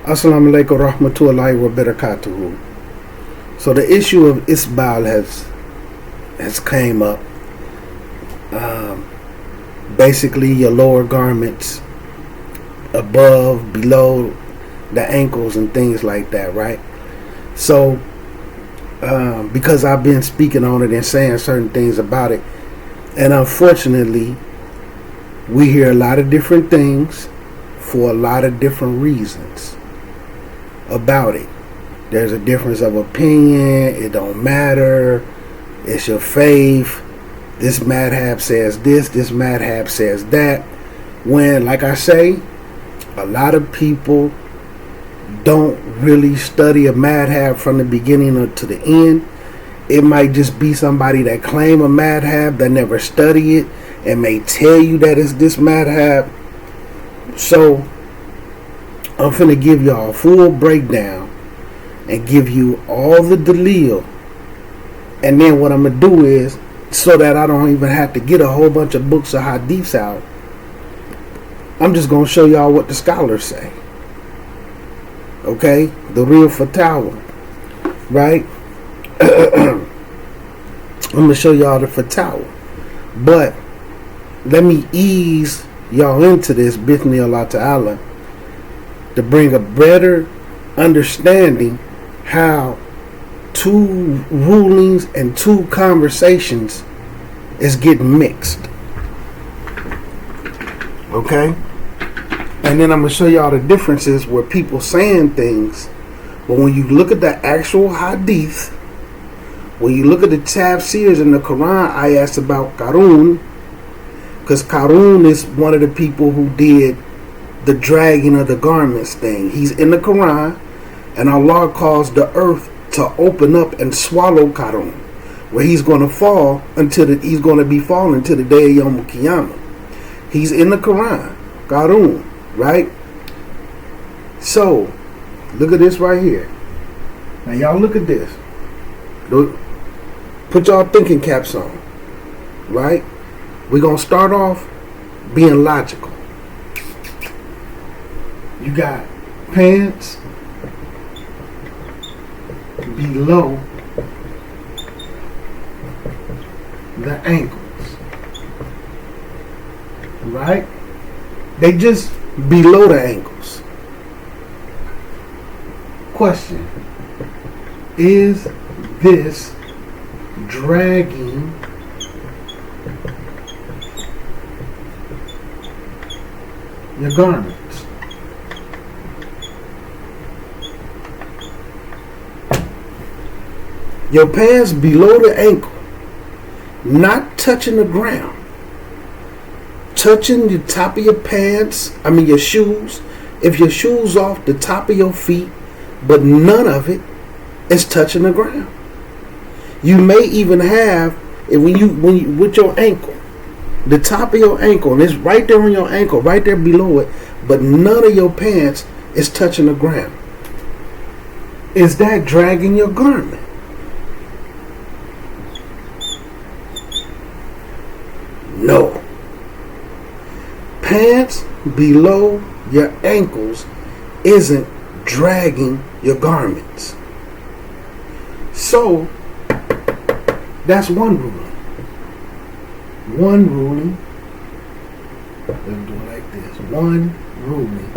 Assalamu alaikum rahmatullahi wa barakatuhu. So the issue of isbal has came up. Basically, your lower garments, above, below the ankles, and things like that, right? So, because I've been speaking on it and saying certain things about it, and unfortunately, we hear a lot of different things for a lot of different reasons about it. There's a difference of opinion. It don't matter. It's your faith. This madhab says this madhab says that. When, like I say, a lot of people don't really study a madhab from the beginning to the end. It might just be somebody that claim a madhab that never study it and may tell you that it's this madhab. So I'm finna give y'all a full breakdown and give you all the dalil. And then what I'm gonna do is, so that I don't even have to get a whole bunch of books of hadiths out, I'm just gonna show y'all what the scholars say. Okay? The real fatwa. Right? I'm gonna show y'all the fatwa. But let me ease y'all into this, bithni Allah Ta'ala, to bring a better understanding how two rulings and two conversations is getting mixed. Okay? And then I'm going to show y'all the differences where people saying things, but when you look at the actual hadith, when you look at the tafsirs in the Quran, I asked about Qarun, because Qarun is one of the people who did the dragging of the garments thing. He's in the Quran, and Allah calls the earth to open up and swallow Qarun, where he's going to fall he's going to be falling to the day of Yom Qiyamah. He's in the Quran, Qarun, right? So, look at this right here. Now y'all look at this. Put y'all thinking caps on, right? We're going to start off being logical. You got pants below the ankles, right? They just below the ankles. Question: is this dragging your garments? Your pants below the ankle, not touching the ground, touching the top of your pants, your shoes. If your shoes off the top of your feet, but none of it is touching the ground. You may even have, when you with your ankle, the top of your ankle, and it's right there on your ankle, right there below it, but none of your pants is touching the ground. Is that dragging your garment? No. Pants below your ankles isn't dragging your garments. So, that's one ruling. One ruling. Let's do it like this. One ruling.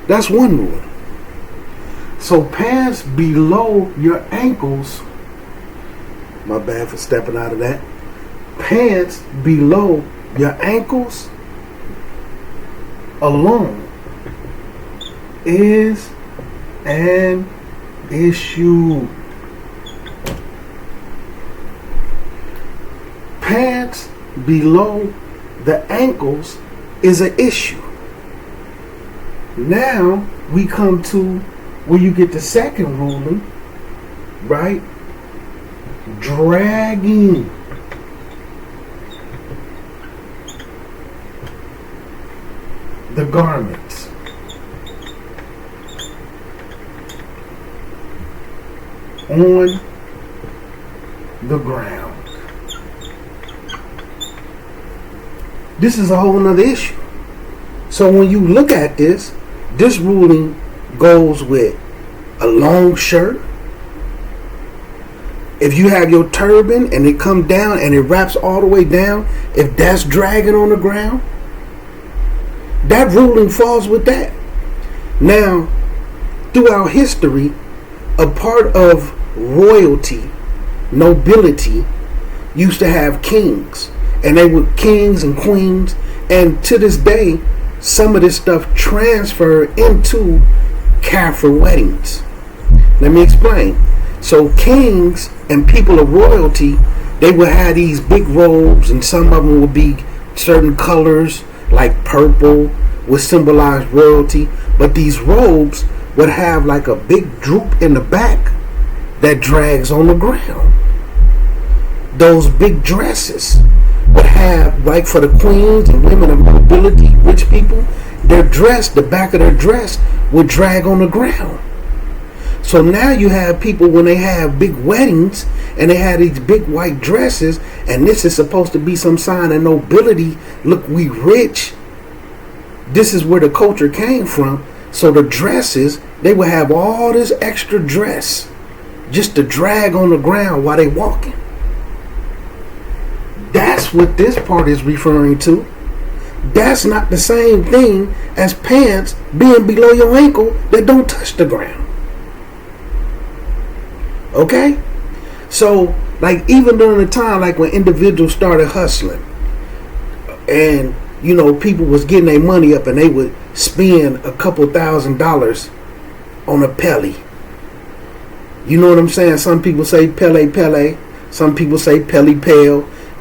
That's one ruling. So, pants below your ankles, my bad for stepping out of that. Pants below your ankles alone is an issue. Pants below the ankles is an issue. Now we come to where you get the second ruling, right? Dragging the garments. On the ground. This is a whole nother issue. So when you look at this ruling goes with a long shirt. If you have your turban and it comes down and it wraps all the way down, if that's dragging on the ground, that ruling falls with that. Now, throughout history, a part of royalty, nobility, used to have kings. And they were kings and queens. And to this day, some of this stuff transferred into Catholic weddings. Let me explain. So kings and people of royalty, they would have these big robes, and some of them would be certain colors, like purple, would symbolize royalty. But these robes would have like a big droop in the back that drags on the ground. Those big dresses would have, like for the queens and women of nobility, rich people, their dress, the back of their dress would drag on the ground. So now you have people, when they have big weddings and they have these big white dresses, and this is supposed to be some sign of nobility. Look, we rich. This is where the culture came from. So the dresses, they would have all this extra dress just to drag on the ground while they walking. That's what this part is referring to. That's not the same thing as pants being below your ankle that don't touch the ground. Okay? So, like, even during the time, like when individuals started hustling and, you know, people was getting their money up and they would spend a couple $1,000s on a Pele. You know what I'm saying? Some people say Pele. Some people say Pele,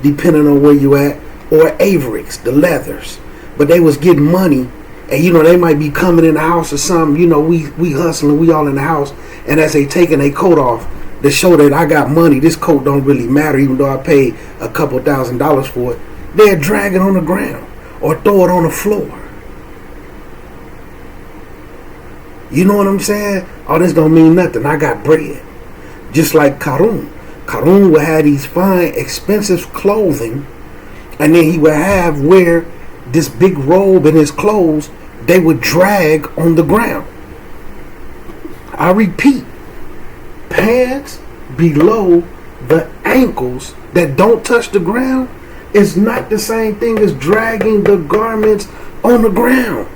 depending on where you at. Or Avericks, the leathers. But they was getting money, and, you know, they might be coming in the house or something. You know, we hustling, we all in the house. And as they taking their coat off, to show that I got money, this coat don't really matter, even though I paid a couple $1,000s for it, they'll drag it on the ground or throw it on the floor. You know what I'm saying? Oh, this don't mean nothing. I got bread. Just like Karun. Karun would have these fine, expensive clothing, and then he would have wear this big robe in his clothes. They would drag on the ground. I repeat, pants below the ankles that don't touch the ground is not the same thing as dragging the garments on the ground.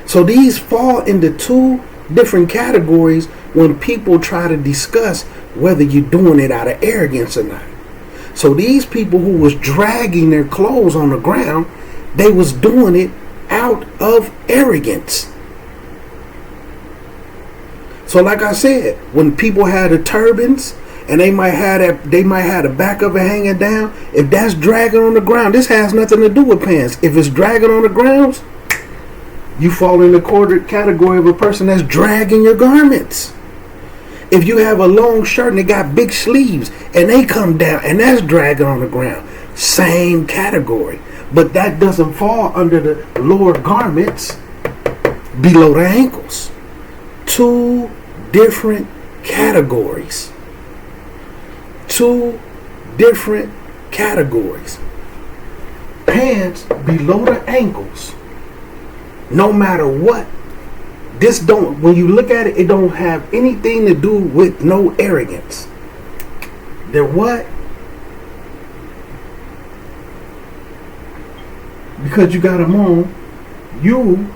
So these fall into two different categories when people try to discuss whether you're doing it out of arrogance or not. So these people who was dragging their clothes on the ground, they was doing it out of arrogance. So like I said, when people had the turbans and they might have the back of it hanging down, if that's dragging on the ground, this has nothing to do with pants. If it's dragging on the grounds, you fall in the category of a person that's dragging your garments. If you have a long shirt and it got big sleeves and they come down and that's dragging on the ground, same category. But that doesn't fall under the lower garments below the ankles. Two different categories. Two different categories. Pants below the ankles, no matter what. This don't, when you look at it, it don't have anything to do with no arrogance. They're what? Because you got them on, you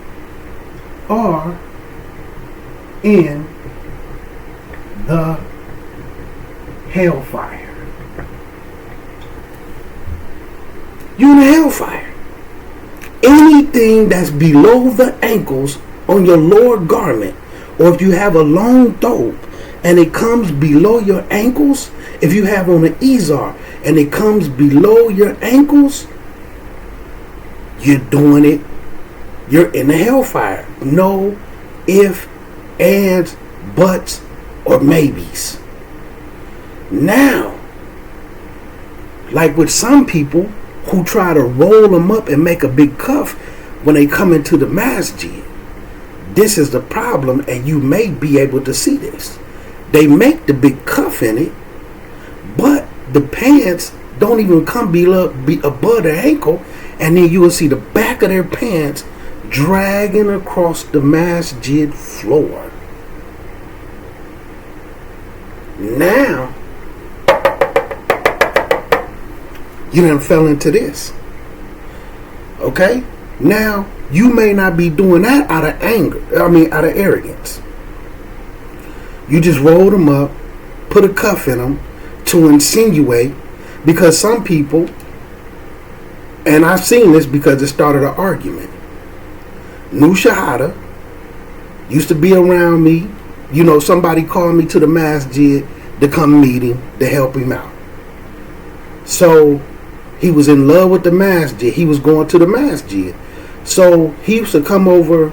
are in the hellfire. You in the hellfire. Anything that's below the ankles on your lower garment, or if you have a long thobe and it comes below your ankles, if you have on an izar and it comes below your ankles, you're doing it. You're in the hellfire. No if, ands, buts, or maybes. Now, like with some people who try to roll them up and make a big cuff when they come into the masjid, this is the problem, and you may be able to see this. They make the big cuff in it, but the pants don't even come be above their ankle, and then you will see the back of their pants dragging across the masjid floor. Now, you done fell into this. Okay? Now, you may not be doing that out of anger. Out of arrogance. You just rolled them up, put a cuff in them to insinuate, because some people, and I've seen this because it started an argument. New Shahada used to be around me. You know, somebody called me to the masjid to come meet him, to help him out. So he was in love with the masjid. He was going to the masjid. So he used to come over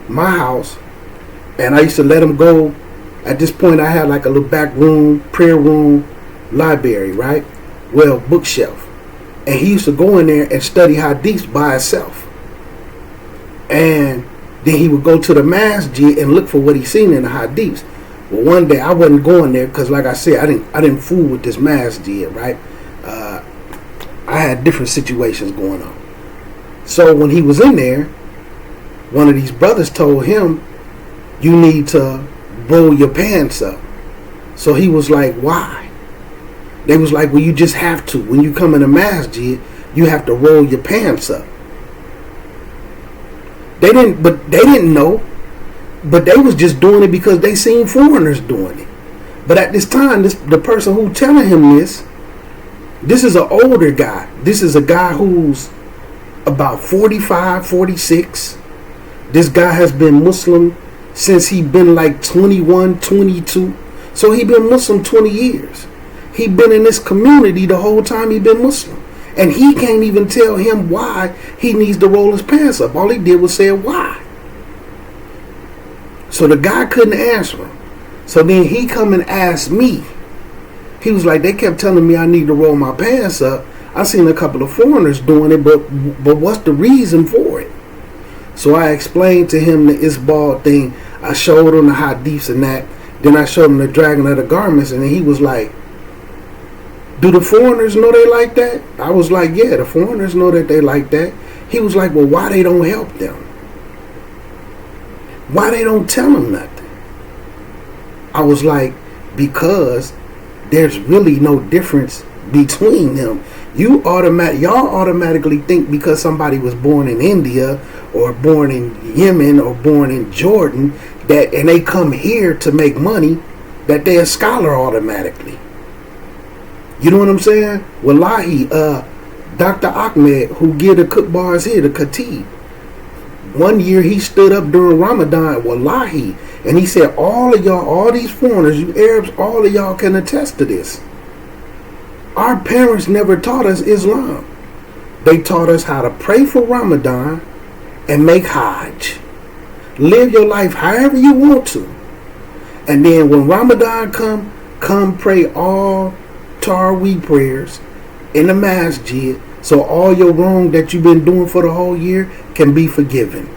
my house, and I used to let him go. At this point, I had like a little back room, prayer room, library, right? Well, bookshelf. And he used to go in there and study hadiths by himself. And then he would go to the masjid and look for what he seen in the hadiths. Well, one day I wasn't going there because, like I said, I didn't fool with this masjid, right? I had different situations going on. So when he was in there, one of these brothers told him, "You need to roll your pants up." So he was like, "Why?" They was like, "Well, you just have to. When you come in the masjid, you have to roll your pants up." They didn't know, but they was just doing it because they seen foreigners doing it. But at this time, the person who telling him this is an older guy. This is a guy who's about 45, 46. This guy has been Muslim since he been like 21, 22. So he been Muslim 20 years. He been in this community the whole time he been Muslim. And he can't even tell him why he needs to roll his pants up. All he did was say why. So the guy couldn't answer him. So then he come and asked me. He was like, they kept telling me I need to roll my pants up. I seen a couple of foreigners doing it, but what's the reason for it? So I explained to him the isbal thing. I showed him the hadiths and that. Then I showed him the dragging of the garments, and then he was like, "Do the foreigners know they like that?" I was like, "Yeah, the foreigners know that they like that." He was like, "Well, why they don't help them? Why they don't tell them nothing?" I was like, "Because there's really no difference between them. Y'all automatically think because somebody was born in India or born in Yemen or born in Jordan that, and they come here to make money, that they're a scholar automatically. You know what I'm saying? Wallahi, Dr. Ahmed, who give the cook bars here, the Khatib, one year he stood up during Ramadan, wallahi, and he said, all of y'all, all these foreigners, you Arabs, all of y'all can attest to this. Our parents never taught us Islam. They taught us how to pray for Ramadan and make Hajj. Live your life however you want to. And then when Ramadan come pray all Taraweeh prayers in the masjid, so all your wrong that you've been doing for the whole year can be forgiven.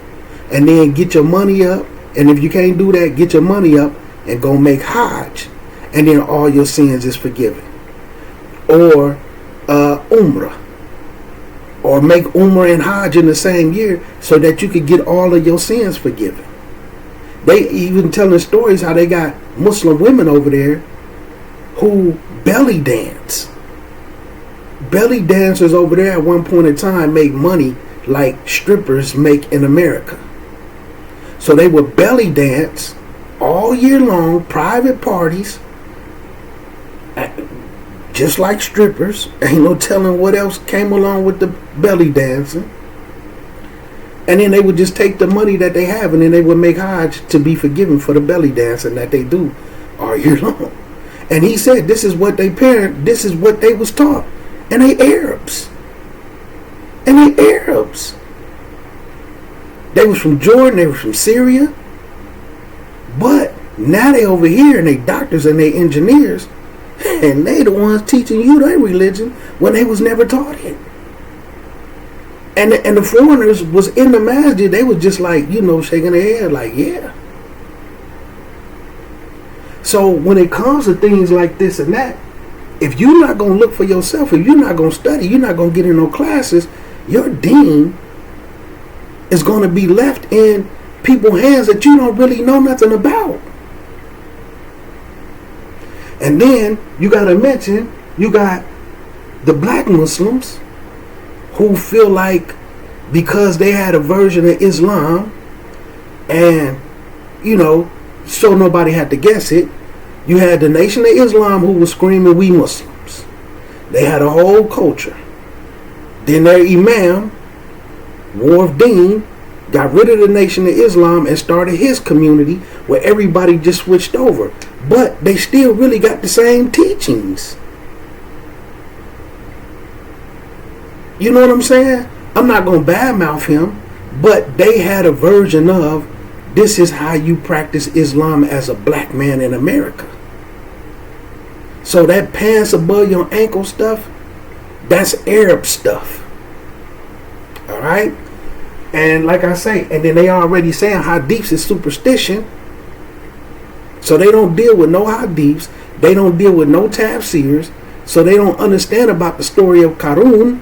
And then get your money up, and if you can't do that, get your money up and go make Hajj, and then all your sins is forgiven. Or Umrah, or make Umrah and Hajj in the same year so that you could get all of your sins forgiven. They even telling stories how they got Muslim women over there who belly dance. Belly dancers over there at one point in time make money like strippers make in America. So they would belly dance all year long, private parties, just like strippers. Ain't no telling what else came along with the belly dancing. And then they would just take the money that they have and then they would make Hajj to be forgiven for the belly dancing that they do all year long. And he said this is what this is what they was taught. And they Arabs. They was from Jordan, they was from Syria. But now they over here and they doctors and they engineers. And they the ones teaching you their religion when they was never taught it. And the foreigners was in the masjid. They was just like, shaking their head like, yeah. So when it comes to things like this and that, if you're not going to look for yourself, if you're not going to study, you're not going to get in no classes, your deen is going to be left in people's hands that you don't really know nothing about. And then you got to mention, you got the black Muslims who feel like because they had a version of Islam and, you know, so nobody had to guess it, you had the Nation of Islam who was screaming, "We Muslims." They had a whole culture. Then their Imam, War of Deen, got rid of the Nation of Islam and started his community where everybody just switched over. But they still really got the same teachings. You know what I'm saying? I'm not going to badmouth him, but they had a version of, this is how you practice Islam as a black man in America. So that pants above your ankle stuff, that's Arab stuff. All right? And like I say, and then they already saying hadiths is superstition. So they don't deal with no hadiths. They don't deal with no tafsirs. So they don't understand about the story of Qarun,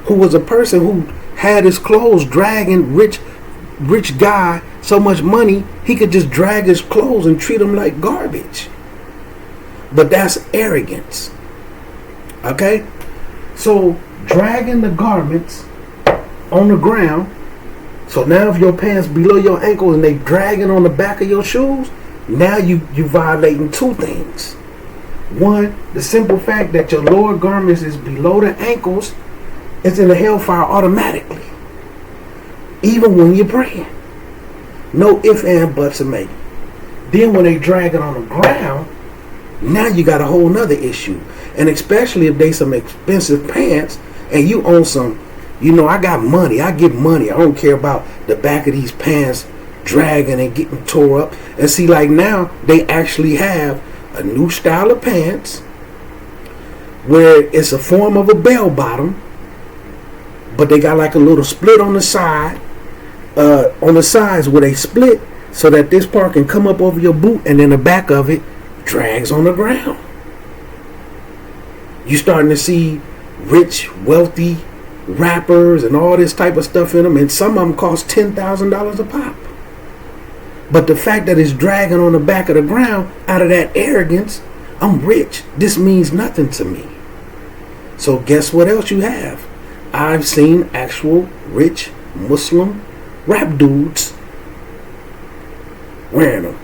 who was a person who had his clothes dragging rich guy so much money he could just drag his clothes and treat them like garbage. But that's arrogance. Okay? So dragging the garments on the ground. So now if your pants below your ankle and they dragging on the back of your shoes, now you violating two things. One, the simple fact that your lower garments is below the ankles, it's in the hellfire automatically. Even when you're praying. No ifs, and buts, and maybe. Then when they drag it on the ground, now you got a whole nother issue. And especially if they some expensive pants and you own some, you know, I got money, I get money. I don't care about the back of these pants dragging and getting tore up. And see, like now, they actually have a new style of pants where it's a form of a bell bottom, but they got like a little split on the side, on the sides where they split so that this part can come up over your boot, and then the back of it drags on the ground. You starting to see rich, wealthy rappers and all this type of stuff in them, and some of them cost $10,000 a pop. But the fact that it's dragging on the back of the ground, out of that arrogance, I'm rich, this means nothing to me. So guess what else you have? I've seen actual rich Muslim rap dudes wearing them.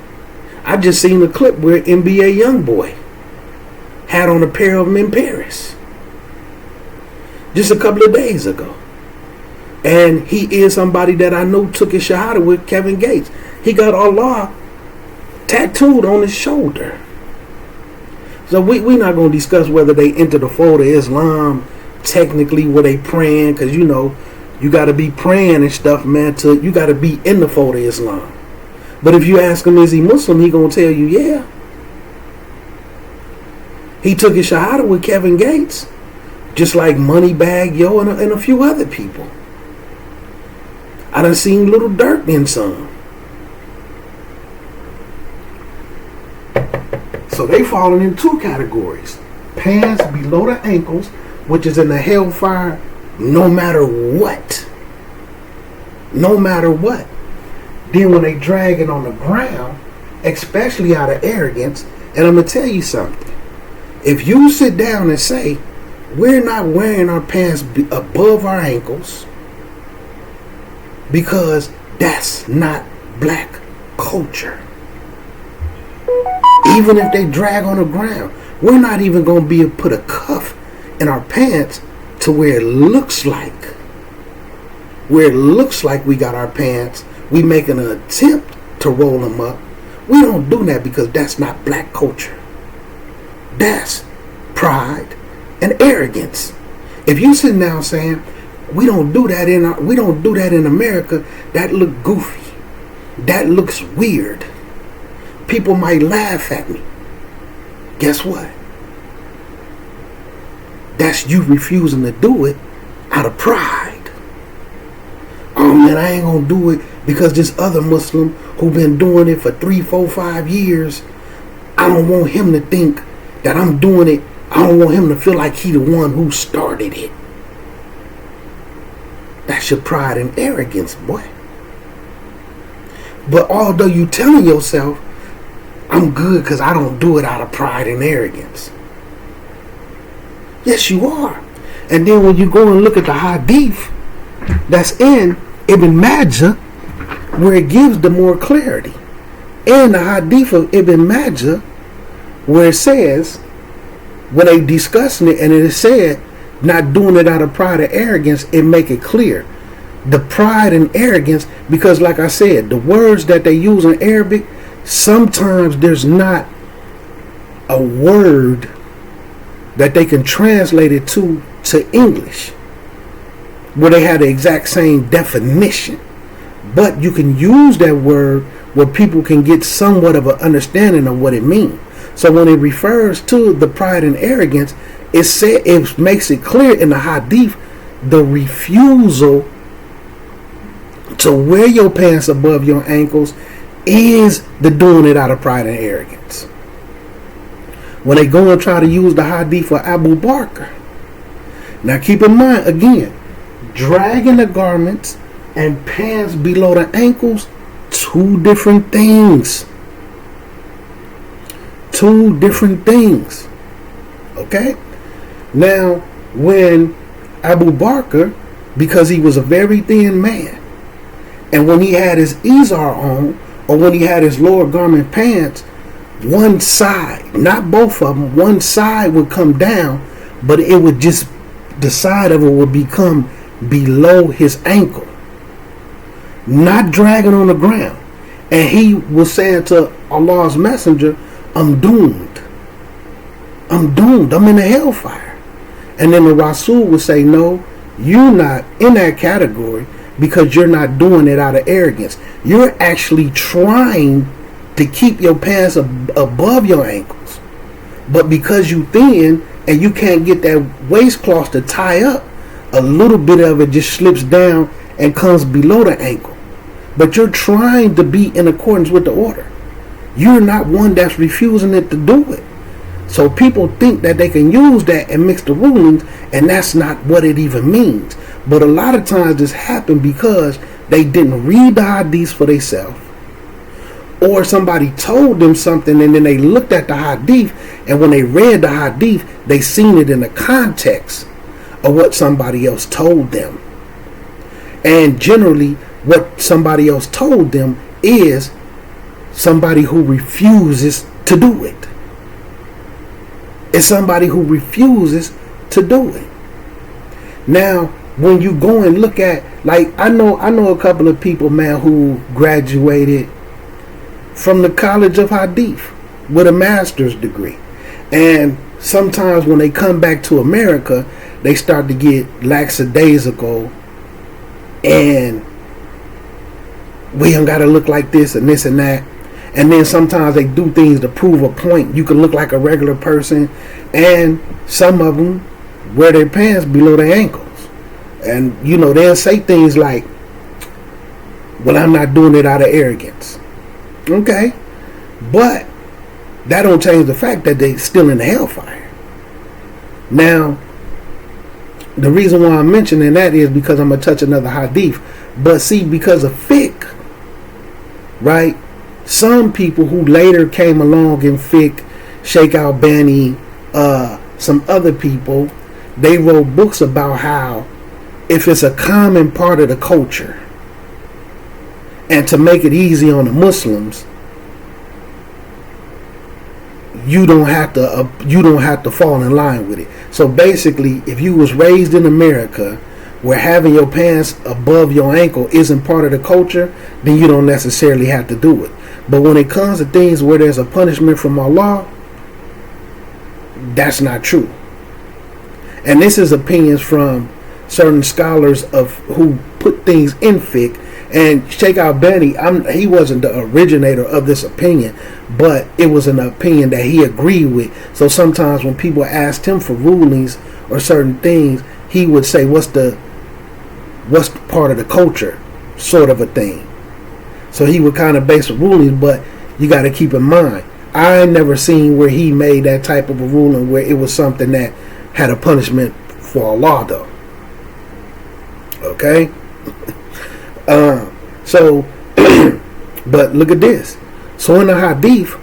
I just seen a clip where NBA Youngboy had on a pair of them in Paris just a couple of days ago. And he is somebody that I know took his shahada with Kevin Gates. He got Allah tattooed on his shoulder. So we're not going to discuss whether they enter the fold of Islam, technically were they praying, because you know, you got to be praying and stuff, man, you got to be in the fold of Islam. But if you ask him, is he Muslim, he going to tell you, yeah. He took his shahada with Kevin Gates, just like Moneybagg Yo and a few other people. I done seen Little Durk in some. So they falling in two categories. Pants below the ankles, which is in the hellfire no matter what. No matter what. Then when they drag it on the ground, especially out of arrogance, and I'm going to tell you something. If you sit down and say, we're not wearing our pants above our ankles because that's not black culture. Even if they drag on the ground, we're not even going to be able to put a cuff in our pants to where it looks like we got our pants. We make an attempt to roll them up. We don't do that because that's not black culture. That's pride and arrogance. If you sitting down saying we don't do that in America, that look goofy. That looks weird. People might laugh at me. Guess what? That's you refusing to do it out of pride. Oh man, I ain't gonna do it because this other Muslim who been doing it for 3, 4, 5 years, I don't want him to think that I'm doing it I don't want him to feel like he the one who started it. That's your pride and arrogance, boy. But although you telling yourself, I'm good because I don't do it out of pride and arrogance. Yes, you are. And then when you go and look at the hadith that's in Ibn Majah, where it gives the more clarity. In the hadith of Ibn Majah, where it says, when they discussing it, and it is said, not doing it out of pride or arrogance, it make it clear. The pride and arrogance, because like I said, the words that they use in Arabic, sometimes there's not a word that they can translate it to English where they have the exact same definition. But you can use that word where people can get somewhat of an understanding of what it means. So when it refers to the pride and arrogance, it makes it clear in the hadith, the refusal to wear your pants above your ankles is the doing it out of pride and arrogance. When they go and try to use the hadith for Abu Bakr, now keep in mind again, dragging the garments and pants below the ankles, two different things. Two different things. Okay? Now, when Abu Bakr, because he was a very thin man, and when he had his izar on, or when he had his lower garment pants, one side, not both of them, one side would come down, but it would just, the side of it would become below his ankle, not dragging on the ground. And he was saying to Allah's messenger, I'm doomed. I'm doomed. I'm in the hellfire. And then the Rasul would say, no, you're not in that category because you're not doing it out of arrogance. You're actually trying to keep your pants above your ankles. But because you thin and you can't get that waistcloth to tie up, a little bit of it just slips down and comes below the ankle. But you're trying to be in accordance with the order. You're not one that's refusing it to do it. So people think that they can use that and mix the rulings, and that's not what it even means. But a lot of times this happened because they didn't read the hadiths for themselves, or somebody told them something and then they looked at the hadith, and when they read the hadith, they seen it in the context of what somebody else told them. And generally what somebody else told them is somebody who refuses to do it. It's somebody who refuses to do it. Now, when you go and look at, like, I know a couple of people, man, who graduated from the College of Hadith with a master's degree. And sometimes when they come back to America, they start to get lackadaisical and we don't gotta look like this and this and that. And then sometimes they do things to prove a point. You can look like a regular person, and some of them wear their pants below their ankles. And, you know, they'll say things like, well, I'm not doing it out of arrogance. Okay. But that don't change the fact that they're still in the hellfire. Now, the reason why I'm mentioning that is because I'm going to touch another hadith. But see, because of fiqh, right? Some people who later came along in fiqh, Sheikh Albani, some other people, they wrote books about how if it's a common part of the culture, and to make it easy on the Muslims, you don't have to fall in line with it. So basically, if you was raised in America where having your pants above your ankle isn't part of the culture, then you don't necessarily have to do it. But when it comes to things where there's a punishment from Allah, that's not true. And this is opinions from certain scholars of who put things in fiqh. And Sheikh Albani, he wasn't the originator of this opinion, but it was an opinion that he agreed with. So sometimes when people asked him for rulings or certain things, he would say, what's the part of the culture, sort of a thing. So he would kind of base the rulings, but you got to keep in mind, I never seen where he made that type of a ruling where it was something that had a punishment for Allah though. Okay? So, but look at this. So in the hadith,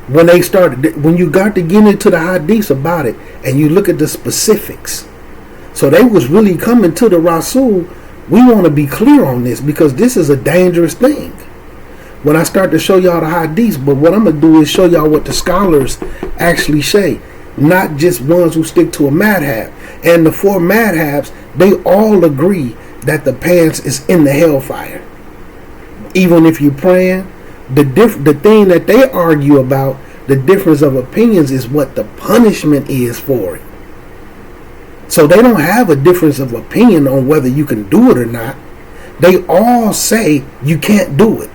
when you got to get into the hadiths about it, and you look at the specifics, so they was really coming to the Rasul. We want to be clear on this because this is a dangerous thing. When I start to show y'all the hadiths, but what I'm going to do is show y'all what the scholars actually say, not just ones who stick to a madhab. And the 4 madhabs, they all agree that the pants is in the hellfire. Even if you're praying, the thing that they argue about, the difference of opinions, is what the punishment is for it. So they don't have a difference of opinion on whether you can do it or not. They all say you can't do it.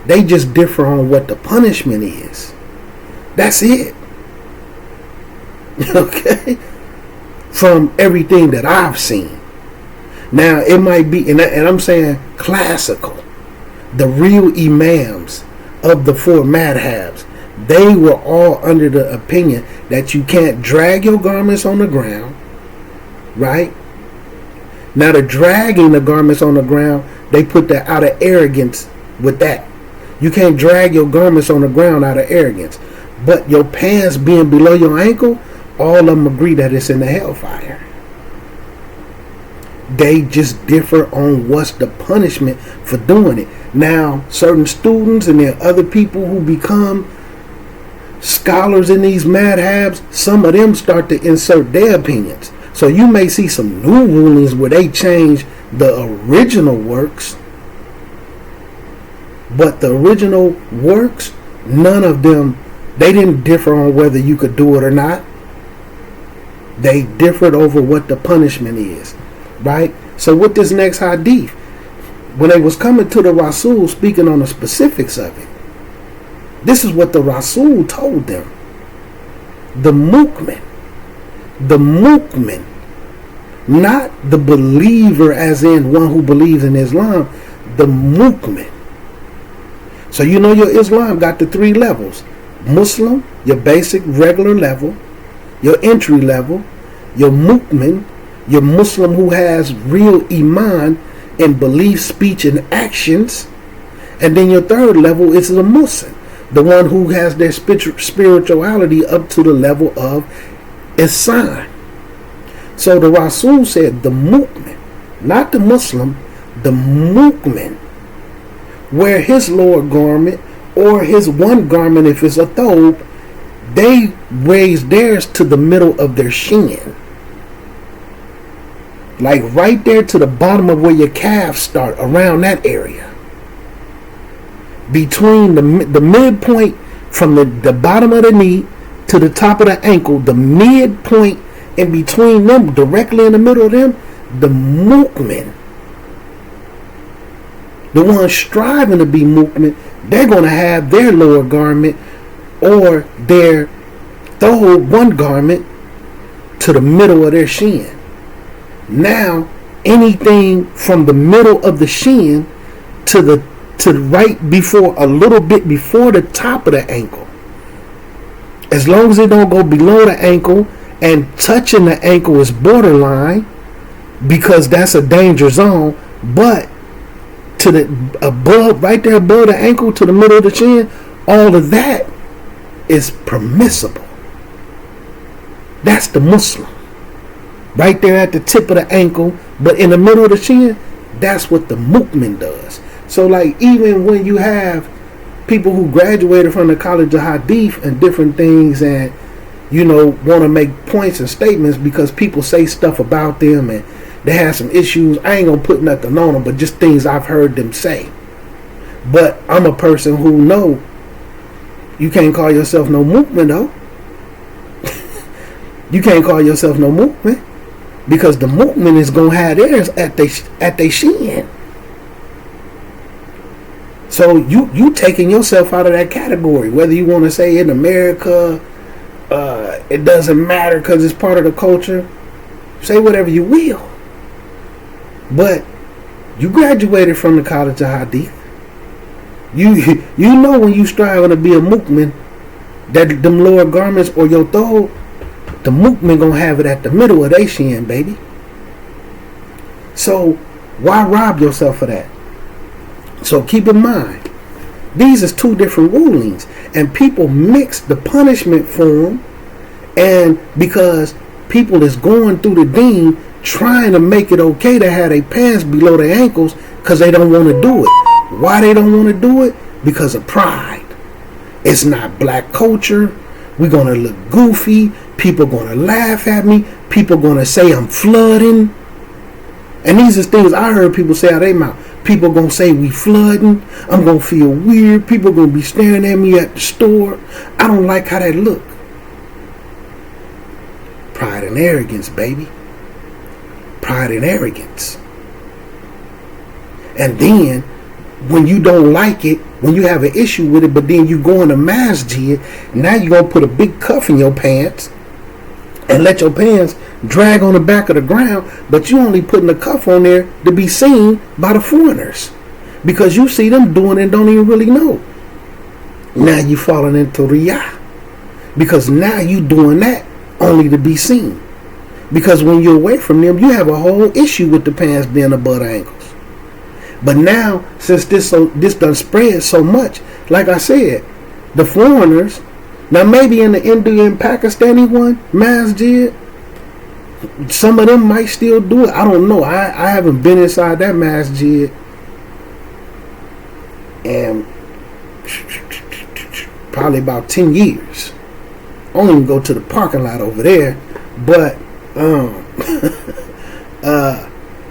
They just differ on what the punishment is. That's it. Okay? From everything that I've seen. Now, it might be, and I'm saying classical, the real imams of the 4 madhabs, they were all under the opinion that you can't drag your garments on the ground, right? Now, the dragging the garments on the ground, they put that out of arrogance with that. You can't drag your garments on the ground out of arrogance. But your pants being below your ankle, all of them agree that it's in the hellfire. They just differ on what's the punishment for doing it. Now, certain students and then other people who become scholars in these madhabs, some of them start to insert their opinions. So you may see some new rulings where they change the original works. But the original works, none of them, they didn't differ on whether you could do it or not. They differed over what the punishment is. Right? So with this next hadith, when they was coming to the Rasul speaking on the specifics of it, this is what the Rasul told them. The mu'min, not the believer as in one who believes in Islam, the mu'min. So you know your Islam got the 3 levels. Muslim, your basic regular level, your entry level, your mu'min, your Muslim who has real iman in belief, speech, and actions. And then your 3rd level is the Muslim, the one who has their spirituality up to the level of ihsan. So the Rasul said the mu'min, not the Muslim, the mu'min, wear his lower garment or his one garment if it's a thobe, they raise theirs to the middle of their shin. Like right there to the bottom of where your calves start, around that area. Between the midpoint from the bottom of the knee to the top of the ankle, the midpoint in between them, directly in the middle of them, the mu'min. The ones striving to be mu'min, they're going to have their lower garment or their thobe, one garment, to the middle of their shin. Now, anything from the middle of the shin to right before, a little bit before the top of the ankle, as long as it don't go below the ankle and touching the ankle is borderline, because that's a danger zone, but to the above, right there above the ankle to the middle of the chin, all of that is permissible. That's the Muslim. Right there at the tip of the ankle, but in the middle of the chin, that's what the mu'min does. So like even when you have people who graduated from the College of Hadith and different things, and you know want to make points and statements because people say stuff about them and they have some issues, I ain't gonna put nothing on them, but just things I've heard them say. But I'm a person who know you can't call yourself no mu'min though. You can't call yourself no mu'min, because the mu'min is gonna have theirs at they shin. So you taking yourself out of that category. Whether you want to say in America, it doesn't matter because it's part of the culture. Say whatever you will. But you graduated from the College of Hadith. You know when you striving to be a mu'min, That them lower garments or your throat, the movement gonna have it at the middle of their shin, baby. So why rob yourself of that? So keep in mind, these is two different rulings, and people mix the punishment for them, and because people is going through the deen trying to make it okay to have their pants below their ankles because they don't want to do it. Why they don't want to do it? Because of pride. It's not black culture. We're going to look goofy. People going to laugh at me. People going to say I'm flooding. And these are things I heard people say out of their mouth. People going to say we flooding. I'm going to feel weird. People going to be staring at me at the store. I don't like how that look. Pride and arrogance, baby. Pride and arrogance. And then when you don't like it, when you have an issue with it, but then you go in the masjid, now you're going to put a big cuff in your pants and let your pants drag on the back of the ground, but you only putting the cuff on there to be seen by the foreigners because you see them doing it and don't even really know. Now you falling into riyah because now you doing that only to be seen. Because when you're away from them, you have a whole issue with the pants being above the ankles. But now, since this done spread so much, like I said, the foreigners, now maybe in the India and Pakistani one, masjid, some of them might still do it. I don't know. I haven't been inside that masjid in probably about 10 years. I don't even go to the parking lot over there, but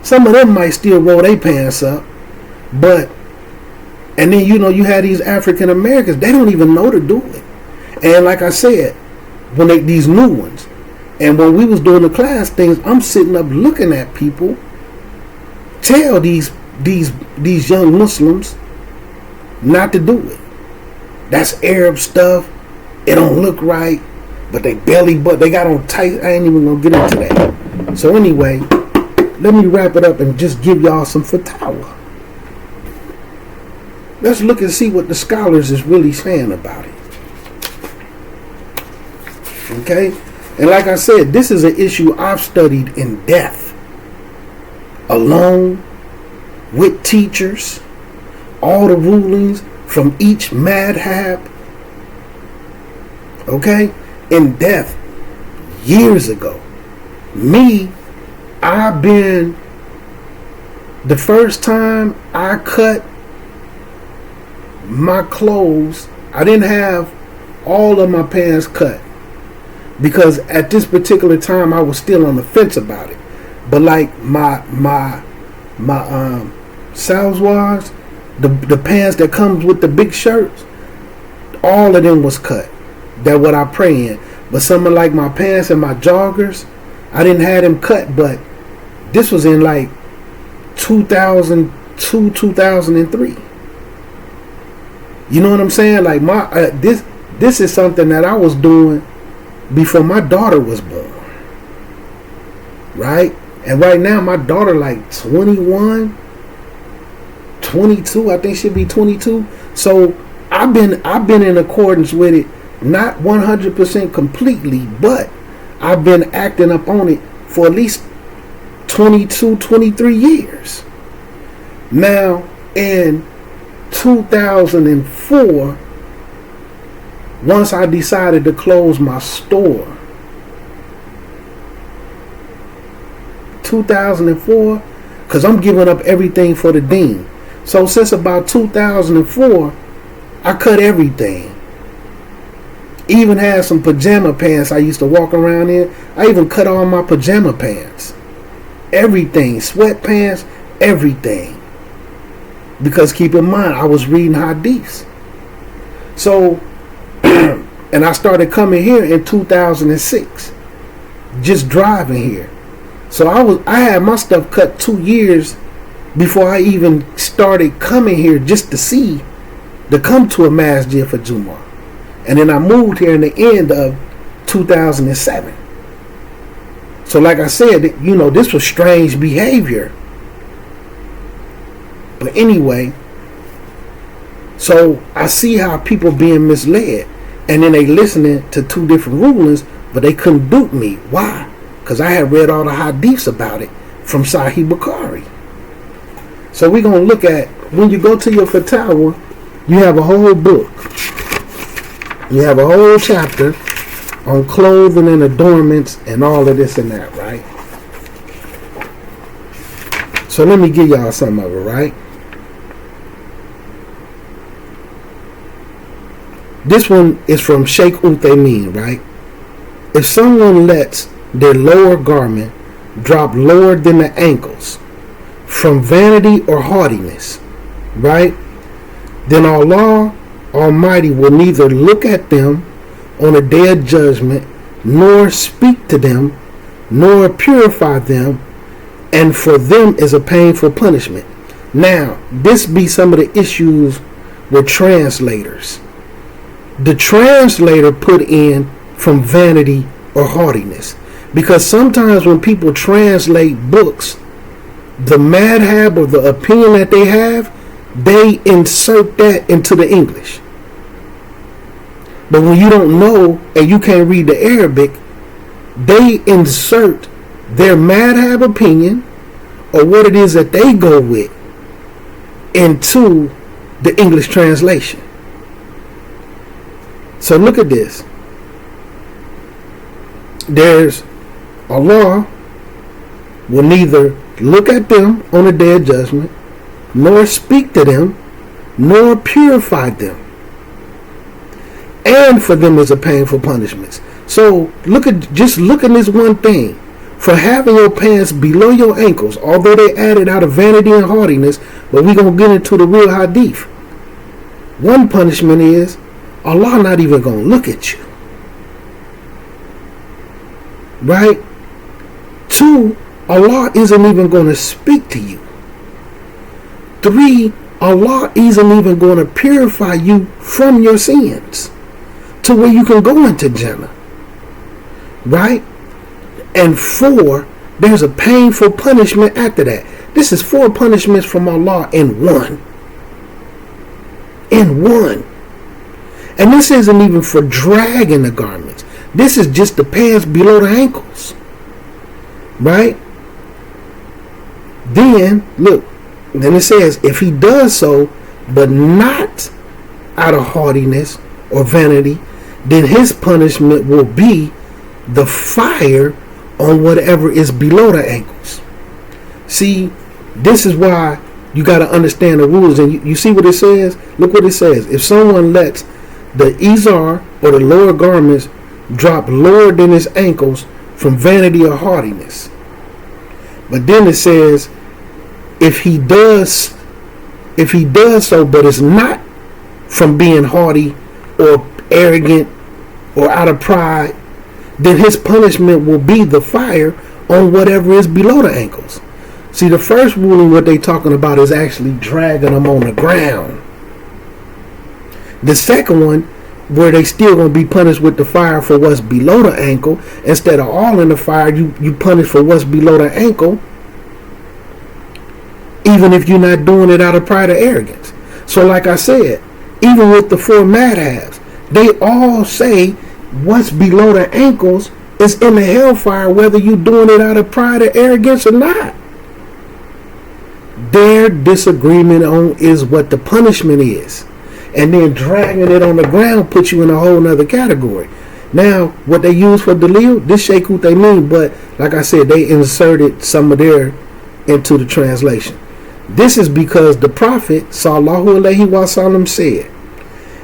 some of them might still roll their pants up. But, and then you had these African Americans, they don't even know to do it. And like I said, when these new ones, and when we was doing the class things, I'm sitting up looking at people tell these young Muslims not to do it. That's Arab stuff. It don't look right, but they got on tight. I ain't even gonna get into that. So anyway, let me wrap it up and just give y'all some fatwa. Let's look and see what the scholars is really saying about it. Okay? And like I said, this is an issue I've studied in depth. Alone, with teachers, all the rulings from each madhab. Okay? In depth. Years ago. The first time I cut my clothes, I didn't have all of my pants cut because at this particular time I was still on the fence about it. But like my salwars, the pants that comes with the big shirts, all of them was cut. That's what I pray in. But something like my pants and my joggers, I didn't have them cut. But this was in like 2002, 2003. You know what I'm saying? Like this is something that I was doing before my daughter was born. Right? And right now my daughter like 21, 22, I think she'll be 22. So I've been in accordance with it, not 100% completely, but I've been acting up on it for at least 22, 23 years. Now in 2004, once I decided to close my store, 2004, because I'm giving up everything for the deen. So since about 2004, I cut everything. Even had some pajama pants I used to walk around in. I even cut all my pajama pants. Everything, sweatpants, everything. Because keep in mind, I was reading hadiths. So, and I started coming here in 2006. Just driving here. So I had my stuff cut 2 years before I even started coming here just to come to a masjid for Jumu'ah. And then I moved here in the end of 2007. So like I said, this was strange behavior. But anyway, so I see how people being misled. And then they listening to two different rulings, but they couldn't dupe me. Why? Because I had read all the hadiths about it from Sahih Bukhari. So we're going to look at, when you go to your Fatawa, you have a whole book. You have a whole chapter on clothing and adornments and all of this and that, right? So let me give y'all some of it, right? This one is from Sheikh Uthaymeen, right? If someone lets their lower garment drop lower than the ankles from vanity or haughtiness, right? Then Allah Almighty will neither look at them on a day of judgment, nor speak to them, nor purify them, and for them is a painful punishment. Now, this be some of the issues with translators. The translator put in from vanity or haughtiness, because sometimes when people translate books, the madhab or the opinion that they have, they insert that into the English. But when you don't know and you can't read the Arabic, they insert their madhab opinion or what it is that they go with into the English translation. So look at this. There's Allah will neither look at them on the day of judgment, nor speak to them, nor purify them. And for them is a painful punishment. So look at this one thing. For having your pants below your ankles, although they added out of vanity and haughtiness, but we're going to get into the real hadith. One punishment is Allah not even going to look at you. Right? 2, Allah isn't even going to speak to you. 3, Allah isn't even going to purify you from your sins to where you can go into Jannah. Right? And 4, there's a painful punishment after that. This is 4 punishments from Allah in one. In one. And this isn't even for dragging the garments. This is just the pants below the ankles. Right? Then, look. Then it says, if he does so, but not out of haughtiness or vanity, then his punishment will be the fire on whatever is below the ankles. See, this is why you got to understand the rules. And you see what it says? Look what it says. If someone lets the izar or the lower garments drop lower than his ankles from vanity or haughtiness. But then it says, if he does so, but it's not from being haughty or arrogant or out of pride, then his punishment will be the fire on whatever is below the ankles. See, the first ruling, what they talking about is actually dragging them on the ground. The second one, where they still going to be punished with the fire for what's below the ankle, instead of all in the fire, you punish for what's below the ankle, even if you're not doing it out of pride or arrogance. So like I said, even with the 4 madhabs, they all say what's below the ankles is in the hellfire, whether you're doing it out of pride or arrogance or not. Their disagreement on is what the punishment is. And then dragging it on the ground puts you in a whole nother category. Now, what they use for Dalil, this Sheikh Uthaymeen, but like I said, they inserted some of their into the translation. This is because the Prophet Sallallahu Alaihi Wasallam said,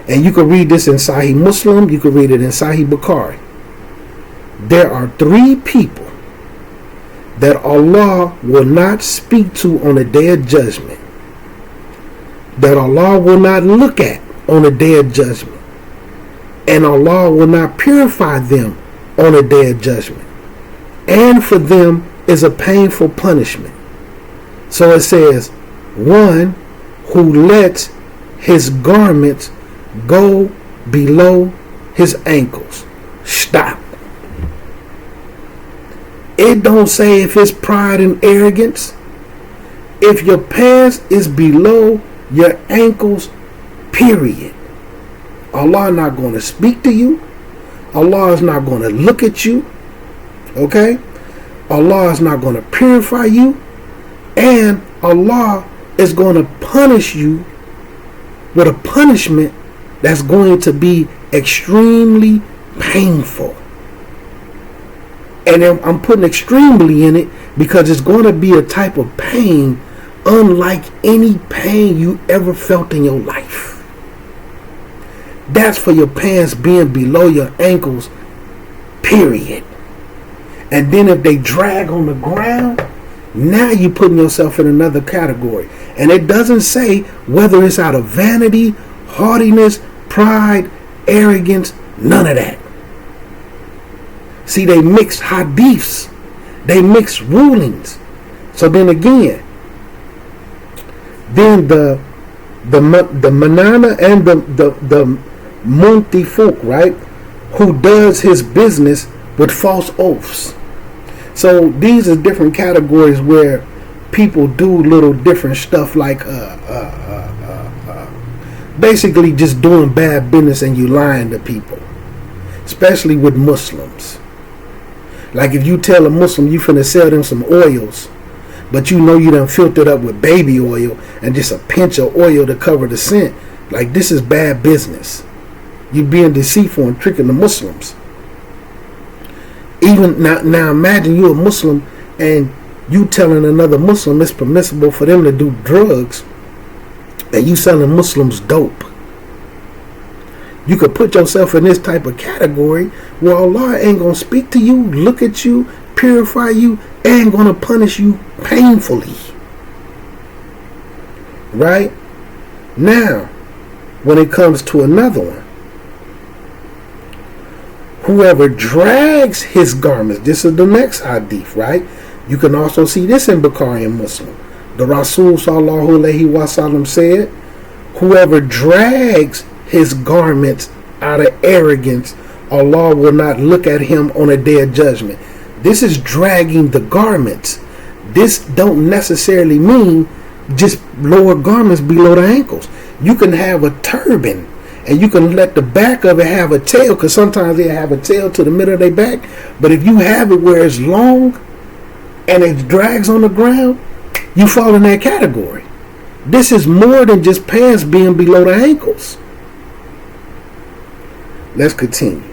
and you can read this in Sahih Muslim, you can read it in Sahih Bukhari. There are 3 people that Allah will not speak to on the day of judgment, that Allah will not look at on the day of judgment, and Allah will not purify them on the day of judgment, and for them is a painful punishment. So it says, 1 who lets his garments go below his ankles. Stop. It don't say if it's pride and arrogance. If your pants is below your ankles, period. Allah is not going to speak to you. Allah is not going to look at you. Okay? Allah is not going to purify you. And Allah is going to punish you with a punishment that's going to be extremely painful. And I'm putting extremely in it because it's going to be a type of pain unlike any pain you ever felt in your life. That's for your pants being below your ankles, period. And then if they drag on the ground, now you're putting yourself in another category. And it doesn't say whether it's out of vanity, haughtiness, pride, arrogance, none of that. See, they mix hadiths. They mix rulings. So then again, then the manana and the muntifuq, right, who does his business with false oaths. So these are different categories where people do little different stuff like basically just doing bad business and you lying to people, especially with Muslims. Like if you tell a Muslim you finna sell them some oils, but you know you done filled it up with baby oil and just a pinch of oil to cover the scent, like this is bad business. You being deceitful and tricking the Muslims. Even now imagine you a Muslim and you telling another Muslim it's permissible for them to do drugs and you selling Muslims dope. You could put yourself in this type of category where Allah ain't going to speak to you, look at you, purify you, and going to punish you painfully. Right? Now, when it comes to another one, whoever drags his garments, this is the next hadith, right? You can also see this in Bukhari and Muslim. The Rasul sallallahu alaihi wasallam said, whoever drags his garments out of arrogance, Allah will not look at him on a day of judgment. This is dragging the garments. This don't necessarily mean just lower garments below the ankles. You can have a turban and you can let the back of it have a tail, because sometimes they have a tail to the middle of their back. But if you have it where it's long and it drags on the ground, you fall in that category. This is more than just pants being below the ankles. Let's continue.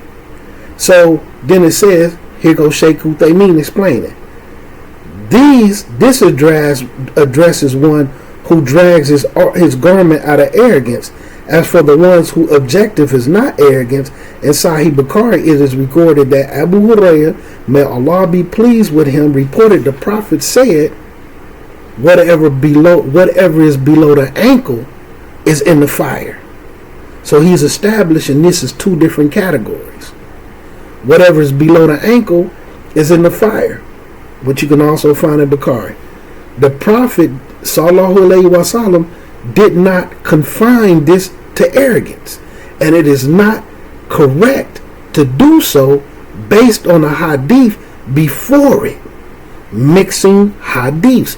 So then it says, here goes Sheikh Uthaymeen explaining. This addresses one who drags his garment out of arrogance. As for the ones whose objective is not arrogance, in Sahih Bukhari it is recorded that Abu Hurairah, may Allah be pleased with him, reported the Prophet said, whatever is below the ankle is in the fire. So he's establishing this is two different categories. Whatever is below the ankle is in the fire, which you can also find in Bukhari. The Prophet sallallahu alaihi wasallam did not confine this to arrogance, and it is not correct to do so based on a hadith before it, mixing hadiths,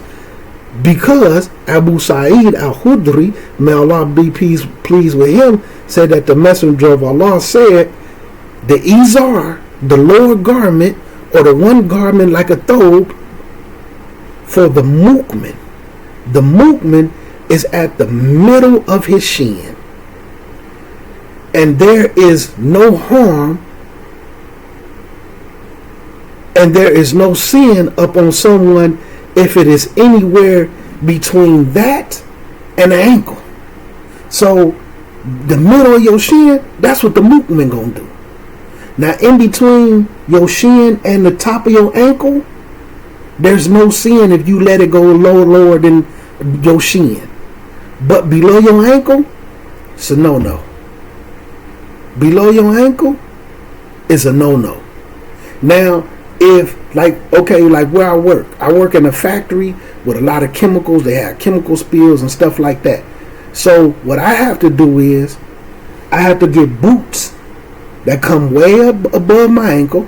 because Abu Sa'id al-Khudri, may Allah be pleased with him, said that the Messenger of Allah said, the izar, the lower garment, or the one garment like a thobe, for the mu'min. The mu'min is at the middle of his shin. And there is no harm and there is no sin upon someone if it is anywhere between that and the ankle. So the middle of your shin, that's what the mu'min gonna do. Now in between your shin and the top of your ankle, there's no sin if you let it go lower than your shin. But below your ankle, it's a no-no. Below your ankle is a no-no. Now, if like where I work in a factory with a lot of chemicals. They have chemical spills and stuff like that. So what I have to do is I have to get boots that come way up above my ankle.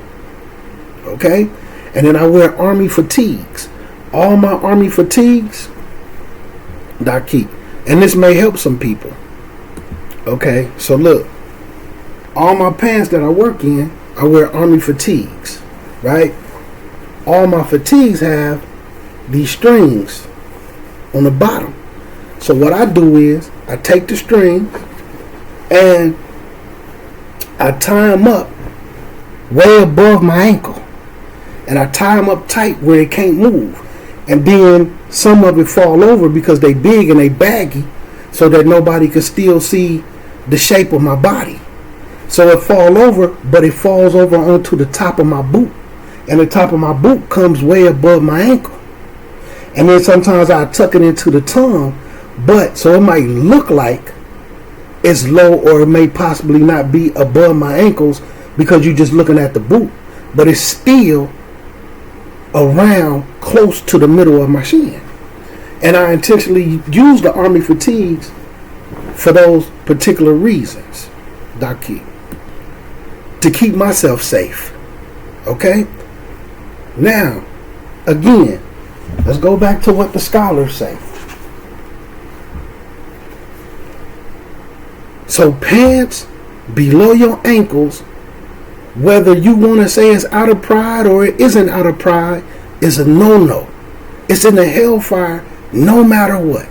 Okay? And then I wear army fatigues. All my army fatigues that I keep. And this may help some people. Okay? So look. all my pants that I work in, I wear army fatigues, right? All my fatigues have these strings on the bottom. So what I do is I take the strings and I tie them up way above my ankle, and I tie them up tight where it can't move. And then some of it fall over because they big and they baggy, so that nobody can still see the shape of my body. So it fall over, but it falls over onto the top of my boot, and the top of my boot comes way above my ankle. And then sometimes I tuck it into the tongue, but so it might look like it's low, or it may possibly not be above my ankles because you're just looking at the boot, but it's still around close to the middle of my shin. And I intentionally use the army fatigues for those particular reasons, Daki, to keep myself safe. Okay? Now, again, let's go back to what the scholars say. So pants below your ankles, whether you want to say it's out of pride or it isn't out of pride, is a no-no. It's in the hellfire no matter what.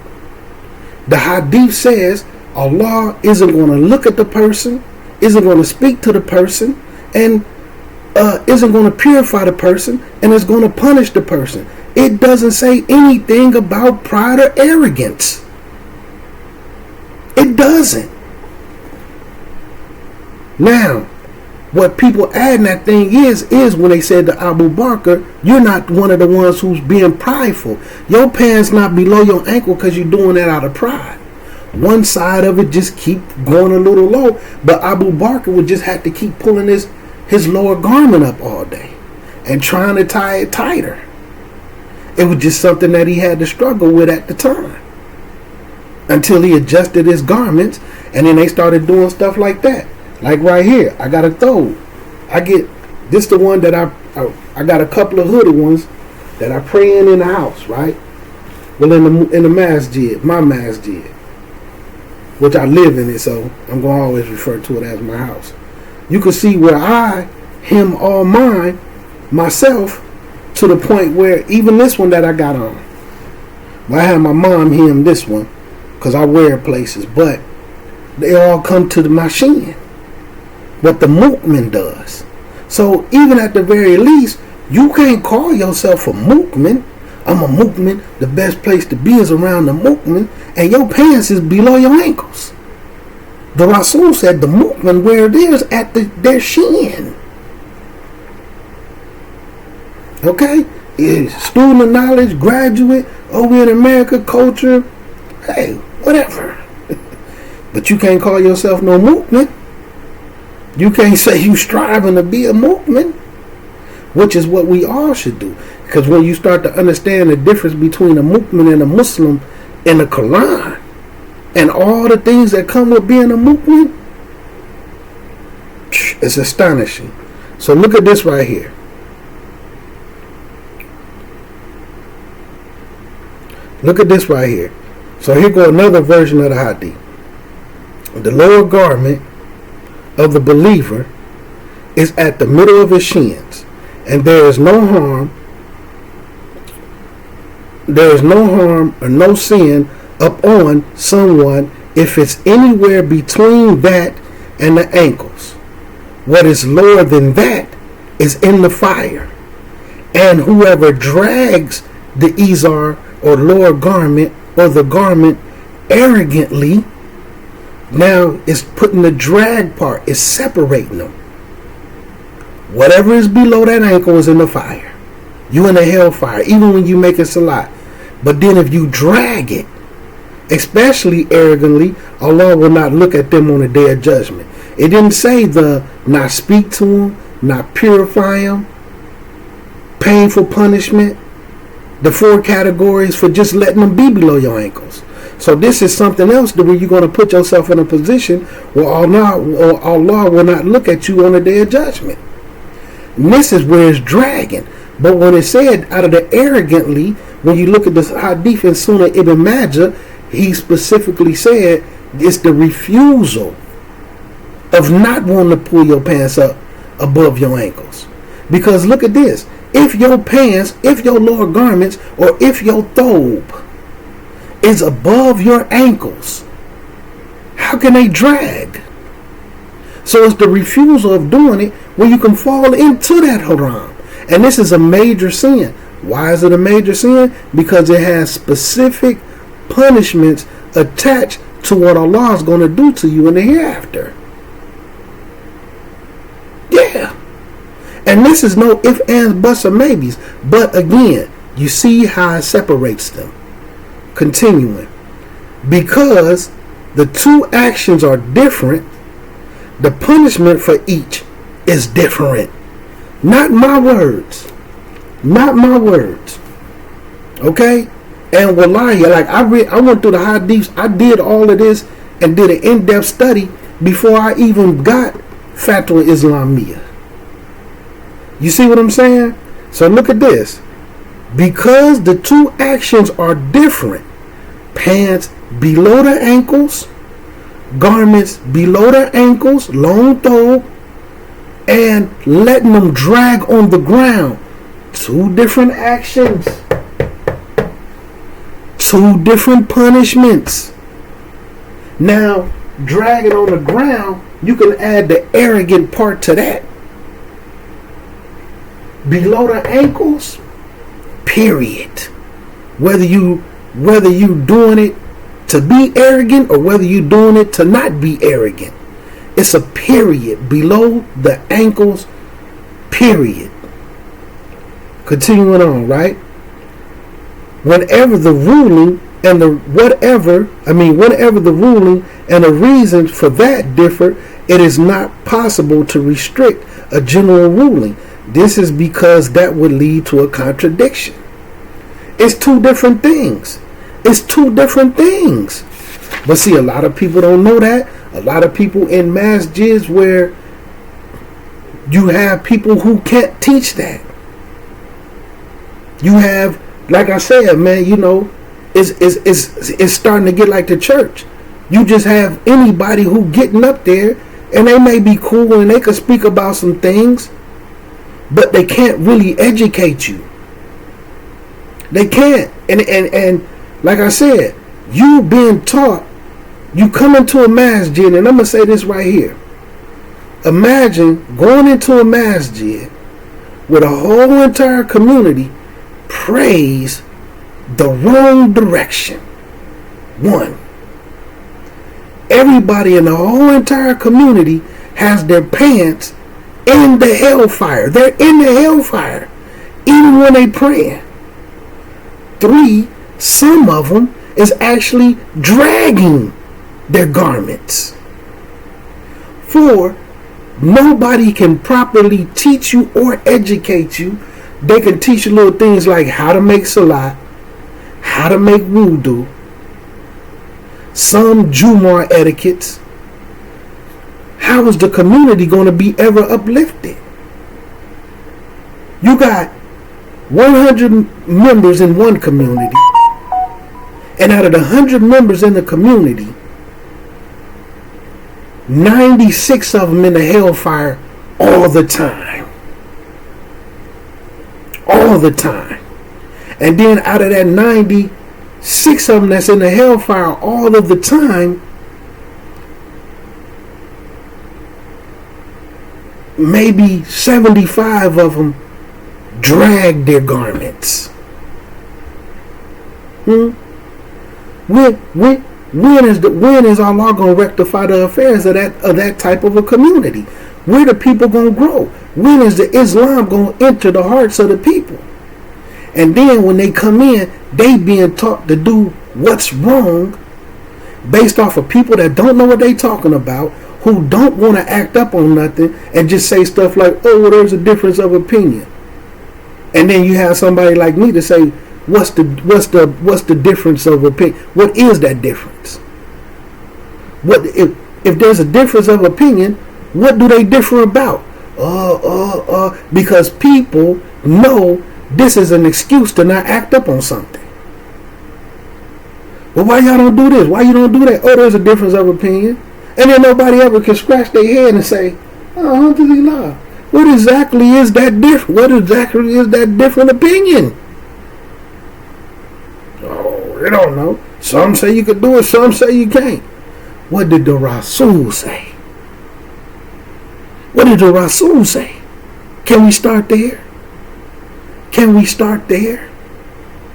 The hadith says Allah isn't going to look at the person, isn't going to speak to the person, and isn't going to purify the person, and is going to punish the person. It doesn't say anything about pride or arrogance. It doesn't. Now, what people add in that thing is when they said to Abu Bakr, you're not one of the ones who's being prideful. Your pants not below your ankle because you're doing that out of pride. One side of it just keep going a little low, but Abu Bakr would just have to keep pulling his lower garment up all day and trying to tie it tighter. It was just something that he had to struggle with at the time until he adjusted his garments, and then they started doing stuff like that. Like right here, I got a throw. This the one that I got a couple of hooded ones that I pray in the house, right? Well, in the masjid, my masjid, which I live in it, so I'm going to always refer to it as my house. You can see where I hem all mine myself to the point where even this one that I got on, well, I have my mom hem this one because I wear it places, but they all come to my shin. What the mu'min does. So even at the very least, you can't call yourself a mu'min. I'm a mu'min. The best place to be is around the mu'min, and your pants is below your ankles. The Rasul said the mu'min wear theirs at their shin. Okay? Student of knowledge, graduate, over in America, culture, hey, whatever. But you can't call yourself no mu'min. You can't say you striving to be a mu'min, which is what we all should do. Because when you start to understand the difference between a mu'min and a Muslim in the Quran, and all the things that come with being a mu'min, it's astonishing. So look at this right here. Look at this right here. So here go another version of the hadith. The lower garment of the believer is at the middle of his shins, and there is no harm or no sin upon someone if it's anywhere between that and the ankles. What is lower than that is in the fire, and whoever drags the izar or lower garment or the garment arrogantly, now it's putting the drag part, is separating them. Whatever is below that ankle is in the fire. You in the hellfire, even when you make a salat. But then if you drag it, especially arrogantly, Allah will not look at them on the day of judgment. It didn't say not speak to them, not purify them, painful punishment, the 4 categories for just letting them be below your ankles. So this is something else where you're going to put yourself in a position where Allah will not look at you on the day of judgment. And this is where it's dragging. But when it said out of the arrogantly, when you look at the hadith in Sunnah Ibn Majah, he specifically said it's the refusal of not wanting to pull your pants up above your ankles. Because look at this. If your pants, if your lower garments, or if your thobe is above your ankles, how can they drag? So it's the refusal of doing it where you can fall into that haram. And this is a major sin. Why is it a major sin? Because it has specific punishments attached to what Allah is going to do to you in the hereafter. Yeah. And this is no ifs, ands, buts, or maybes. But again, you see how it separates them. Continuing. Because the two actions are different, the punishment for each is different. Not my words. Not my words. Okay? And wallahi, like I went through the hadiths. I did all of this and did an in-depth study before I even got Fatwa Islamiyah. You see what I'm saying? So look at this. Because the two actions are different, pants below the ankles, garments below the ankles, long thobe, and letting them drag on the ground. Two different actions. Two different punishments. Now, dragging on the ground, you can add the arrogant part to that. Below the ankles, period. Whether you doing it to be arrogant or whether you doing it to not be arrogant, it's a period below the ankles, period. Continuing on, right? Whenever the ruling and whenever the ruling and the reasons for that differ, it is not possible to restrict a general ruling. This is because that would lead to a contradiction. It's two different things. It's two different things. But see, a lot of people don't know that. A lot of people in masjids where you have people who can't teach that. You have, like I said, man, you know, it's starting to get like the church. You just have anybody who getting up there and they may be cool and they could speak about some things, but they can't really educate you. They can't. And like I said, you being taught, you come into a masjid, and I'm going to say this right here. Imagine going into a masjid with a whole entire community prays the wrong direction. One. Everybody in the whole entire community has their pants in the hellfire. They're in the hellfire even when they praying. 3, some of them is actually dragging their garments. 4, nobody can properly teach you or educate you. They can teach you little things like how to make salat, how to make wudu, some Jumu'ah etiquettes. How is the community going to be ever uplifted? You got 100 members in one community, and out of the 100 members in the community, 96 of them in the hellfire all the time. All the time. And then out of that 96 of them that's in the hellfire all of the time, maybe 75 of them drag their garments. When is Allah going to rectify the affairs of that type of a community? Where the people going to grow? When is the Islam going to enter the hearts of the people? And then when they come in, they being taught to do what's wrong based off of people that don't know what they talking about, who don't want to act up on nothing and just say stuff like, oh, well, there's a difference of opinion. And then you have somebody like me to say, what's the difference of opinion? What is that difference? What if there's a difference of opinion, what do they differ about? Because people know this is an excuse to not act up on something. Well, why y'all don't do this? Why you don't do that? Oh, there's a difference of opinion. And then nobody ever can scratch their head and say, oh, alhamdulillah, what exactly is that different? What exactly is that different opinion? Oh, you don't know. Some say you could do it, some say you can't. What did the Rasul say? What did the Rasul say? Can we start there? Can we start there?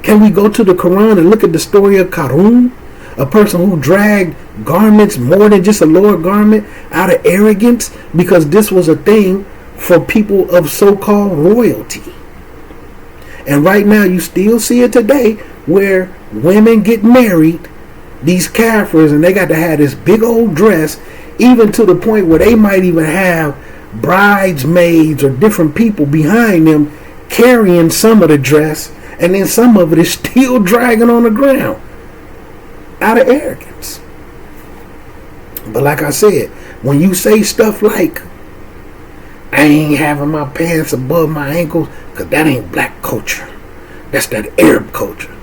Can we go to the Quran and look at the story of Qarun? A person who dragged garments more than just a lower garment out of arrogance because this was a thing for people of so-called royalty. And right now you still see it today where women get married, these kafirs, and they got to have this big old dress, even to the point where they might even have bridesmaids or different people behind them carrying some of the dress, and then some of it is still dragging on the ground out of arrogance. But like I said, when you say stuff like, I ain't having my pants above my ankles, because that ain't black culture, that's that Arab culture,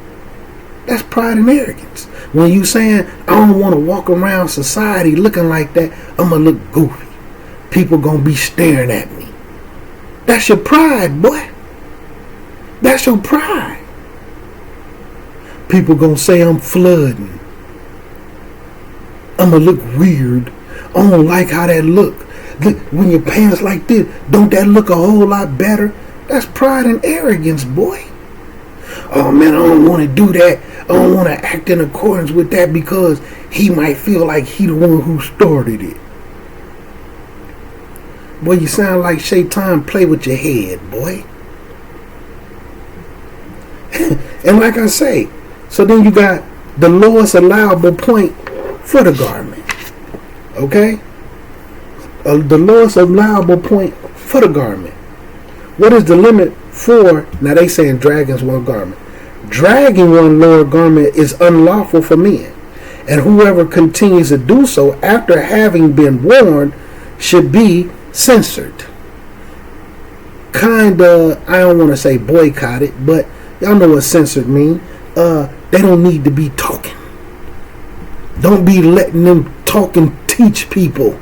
that's pride and arrogance. When you saying, I don't want to walk around society looking like that, I'm going to look goofy, people going to be staring at me, that's your pride, boy. That's your pride. People going to say I'm flooding, I'm going to look weird, I don't like how that look. Look, when your pants like this, don't that look a whole lot better? That's pride and arrogance, boy. Oh man, I don't want to do that. I don't want to act in accordance with that because he might feel like he the one who started it. Boy, you sound like Shaitan play with your head, boy. And like I say, so then you got the lowest allowable point for the garment. Okay? The lowest allowable point for the garment. What is the limit for, now they saying dragging one garment. Dragging one lower garment is unlawful for men, and whoever continues to do so after having been warned should be censored. Kinda, I don't want to say boycotted, but y'all know what censored mean. They don't need to be talking. Don't be letting them talk and teach people.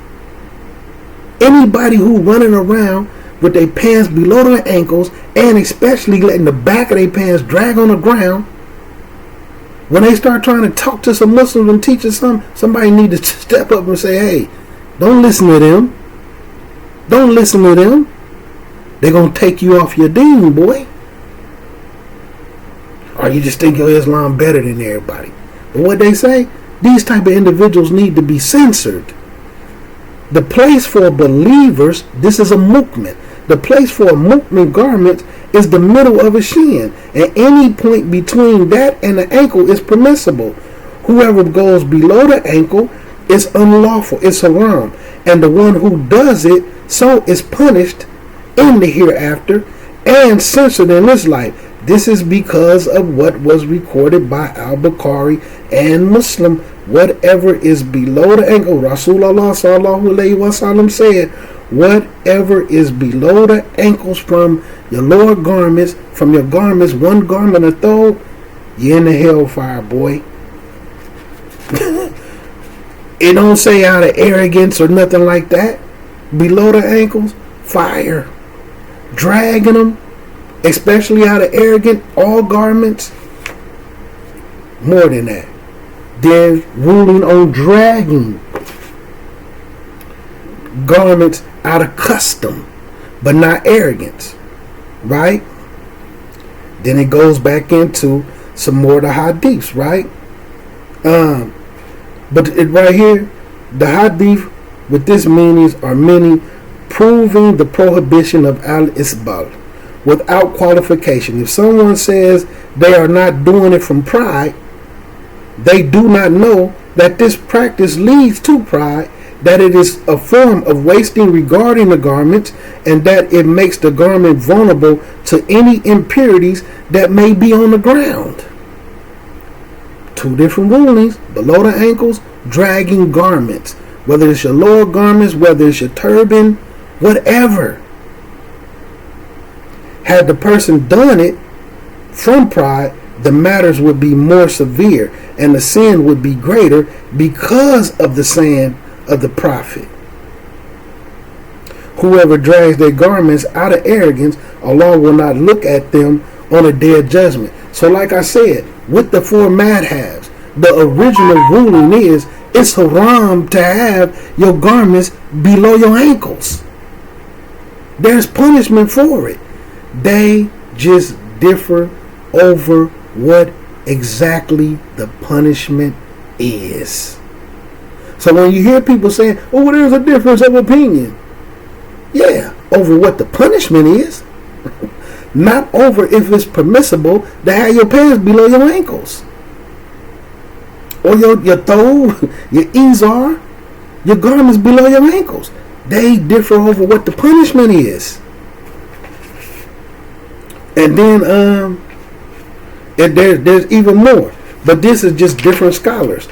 Anybody who running around with their pants below their ankles, and especially letting the back of their pants drag on the ground, when they start trying to talk to some Muslims and teach us something, somebody need to step up and say, hey, don't listen to them. Don't listen to them. They're going to take you off your deen, boy. Or you just think your Islam better than everybody. But what they say, these type of individuals need to be censored. The place for believers, this is a mukmin. The place for a mukmin garment is the middle of a shin, and any point between that and the ankle is permissible. Whoever goes below the ankle is unlawful, it's haram, and the one who does it so is punished in the hereafter and censored in this life. This is because of what was recorded by Al-Bukhari and Muslim. Whatever is below the ankle, Rasulullah sallallahu alaihi wasallam said, whatever is below the ankles from your lower garments, from your garments, one garment a throw, you're in the hellfire, boy. It don't say out of arrogance or nothing like that. Below the ankles, fire. Dragging them, especially out of arrogance, all garments, more than that. They're ruling on dragging garments out of custom, but not arrogance, right? Then it goes back into some more of the hadiths, right? But right here, the hadith with this meanings are many, proving the prohibition of al-isbal without qualification. If someone says they are not doing it from pride, they do not know that this practice leads to pride, that it is a form of wasting regarding the garments, and that it makes the garment vulnerable to any impurities that may be on the ground. Two different rulings. Below the ankles, dragging garments. Whether it's your lower garments, whether it's your turban, whatever. Had the person done it from pride, the matters would be more severe and the sin would be greater because of the saying of the prophet. Whoever drags their garments out of arrogance, Allah will not look at them on a day of judgment. So like I said, with the four madhabs, the original ruling is it's haram to have your garments below your ankles. There's punishment for it. They just differ over what exactly the punishment is. So when you hear people saying, oh, there's a difference of opinion. Yeah, over what the punishment is. Not over if it's permissible to have your pants below your ankles. Or your throw, your izar, your garments below your ankles. They differ over what the punishment is. And then there's even more. But this is just different scholars.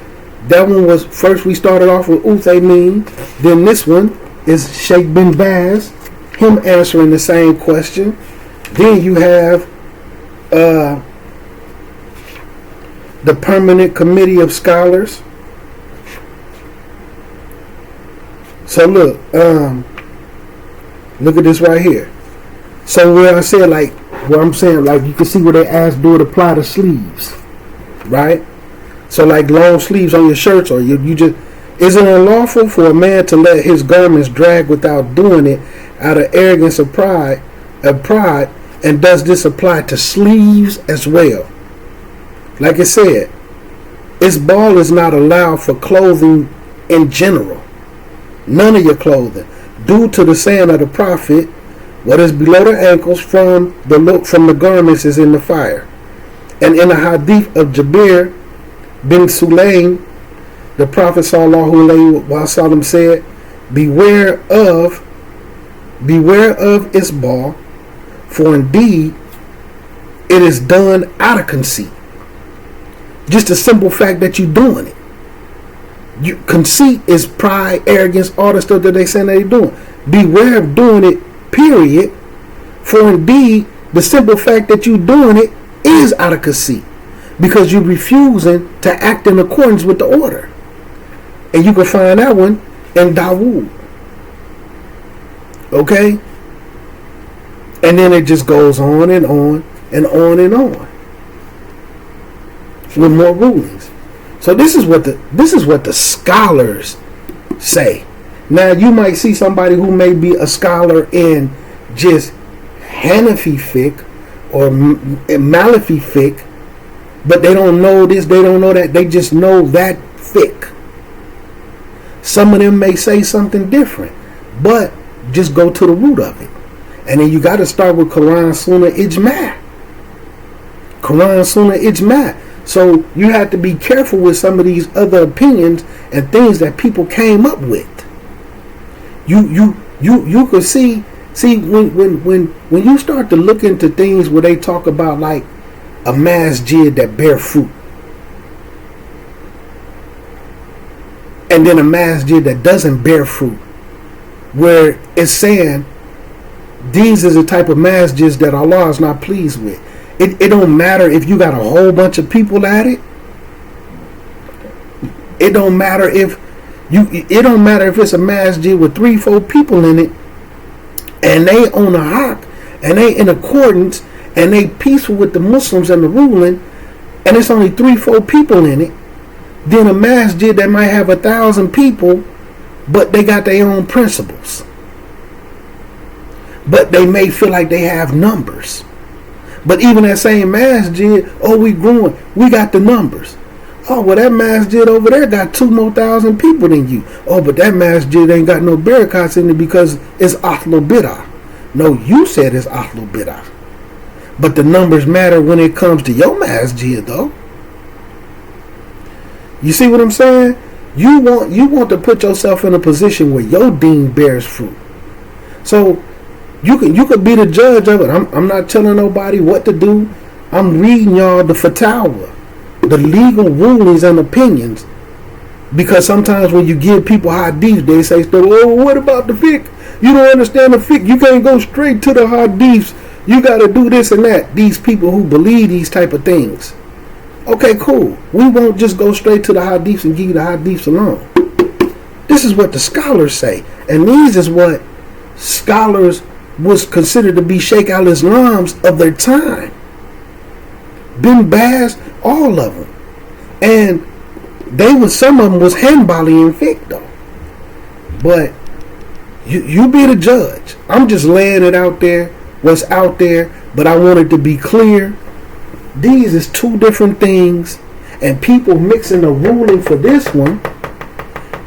That one was, first we started off with Uthaymin. Then this one is Sheikh bin Baz, him answering the same question. Then you have the Permanent Committee of Scholars. So look at this right here. So where I said where I'm saying you can see where they ask, do it apply to sleeves, right? So long sleeves on your shirts, or you just, is it unlawful for a man to let his garments drag without doing it out of arrogance or pride, and does this apply to sleeves as well? Like I said, isbal is not allowed for clothing in general. None of your clothing, due to the saying of the Prophet, what is below the ankles from the garments is in the fire. And in the hadith of Jabir bin Sulaim, the Prophet sallallahu alaihi wasallam said, beware of isbal, for indeed it is done out of conceit. Just the simple fact that you're doing it. Conceit is pride, arrogance, all the stuff that they say they're doing. Beware of doing it, period. For indeed, the simple fact that you're doing it is out of conceit, because you're refusing to act in accordance with the order. And you can find that one in Dawood. Okay? And then it just goes on and on and on and on with more rulings. So this is what the scholars say. Now you might see somebody who may be a scholar in just Hanafi fiqh or Malafi fiqh, but they don't know this, they don't know that, they just know that fiqh. Some of them may say something different, but just go to the root of it. And then you got to start with Quran, Sunnah, Ijma'. Quran, Sunnah, Ijma'. So you have to be careful with some of these other opinions and things that people came up with. You could see when you start to look into things where they talk about like a masjid that bear fruit, and then a masjid that doesn't bear fruit, where it's saying these is the type of masjids that Allah is not pleased with. It don't matter if you got a whole bunch of people at it. It don't matter if it's a masjid with 3-4 people in it, and they own a haq, and they in accordance, and they peaceful with the Muslims and the ruling, and it's only 3-4 people in it. Then a masjid that might have 1,000 people, but they got their own principles. But they may feel like they have numbers. But even that same masjid, oh, we growing, we got the numbers. Oh, well, that masjid over there got 2,000 more people than you. Oh, but that masjid ain't got no barakats in it because it's Ahlul Bid'ah. No, you said it's Ahlul Bid'ah. But the numbers matter when it comes to your masjid, though. You see what I'm saying? You want to put yourself in a position where your deen bears fruit. So you could be the judge of it. I'm not telling nobody what to do. I'm reading y'all the fatwa, the legal rulings and opinions. Because sometimes when you give people hadith, they say, oh, what about the fiqh? You don't understand the fiqh. You can't go straight to the hadiths. You got to do this and that. These people who believe these type of things. Okay, cool. We won't just go straight to the hadiths and give you the hadiths alone. This This is what the scholars say. And these is what scholars was considered to be Sheikh al-Islams of their time. Bin Baz, all of them. And some of them was Hanbali and fiqh though. But you be the judge. I'm just laying it out there, what's out there, but I want it to be clear. These is two different things, and people mixing the ruling for this one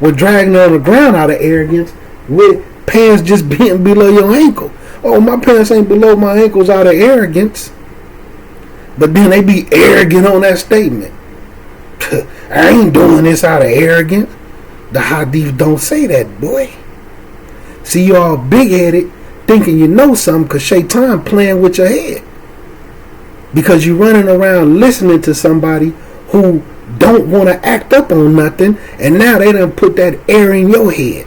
with dragging on the ground out of arrogance with pants just being below your ankle. Oh, my pants ain't below my ankles out of arrogance. But then they be arrogant on that statement. I ain't doing this out of arrogance. The hadith don't say that, boy. See, you all big-headed thinking you know something because shaitan playing with your head. Because you running around listening to somebody who don't want to act up on nothing, and now they done put that air in your head.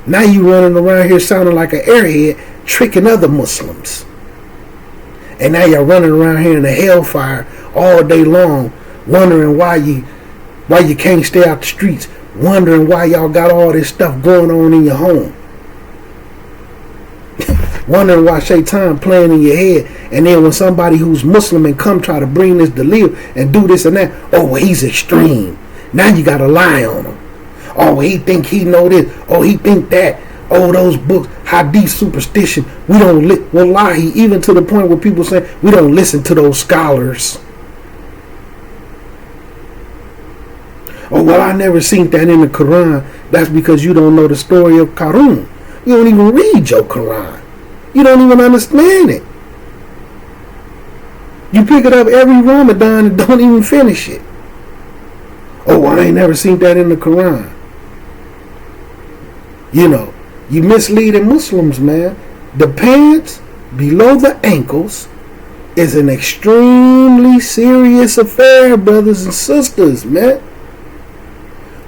Now you running around here sounding like an airhead, tricking other Muslims. And now you're running around here in the hellfire all day long, wondering why you can't stay out the streets, wondering why y'all got all this stuff going on in your home. Wondering why shaitan playing in your head, and then when somebody who's Muslim and come try to bring this deliver and do this and that, oh, well, he's extreme. Now you gotta lie on him. Oh, he think he know this. Oh, he think that. Oh, those books, hadith superstition. We don't wallahi, even to the point where people say we don't listen to those scholars. Oh, well, I never seen that in the Quran. That's because you don't know the story of Qarun. You don't even read your Quran. You don't even understand it. You pick it up every Ramadan and don't even finish it. Oh, I ain't never seen that in the Quran. You know, you misleading Muslims, man. The pants below the ankles is an extremely serious affair, brothers and sisters, man.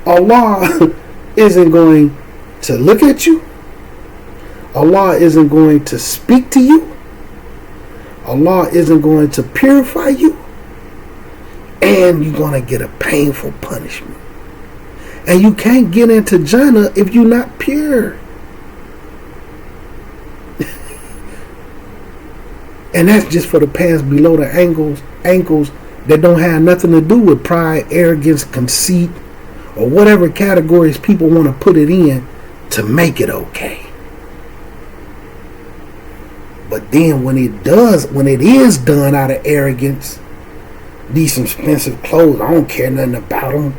Allah isn't going to look at you. Allah isn't going to speak to you. Allah isn't going to purify you. And you're going to get a painful punishment. And you can't get into Jannah if you're not pure. And that's just for the pants below the ankles that don't have nothing to do with pride, arrogance, conceit, or whatever categories people want to put it in to make it okay. But then when it is done out of arrogance, these expensive clothes, I don't care nothing about them.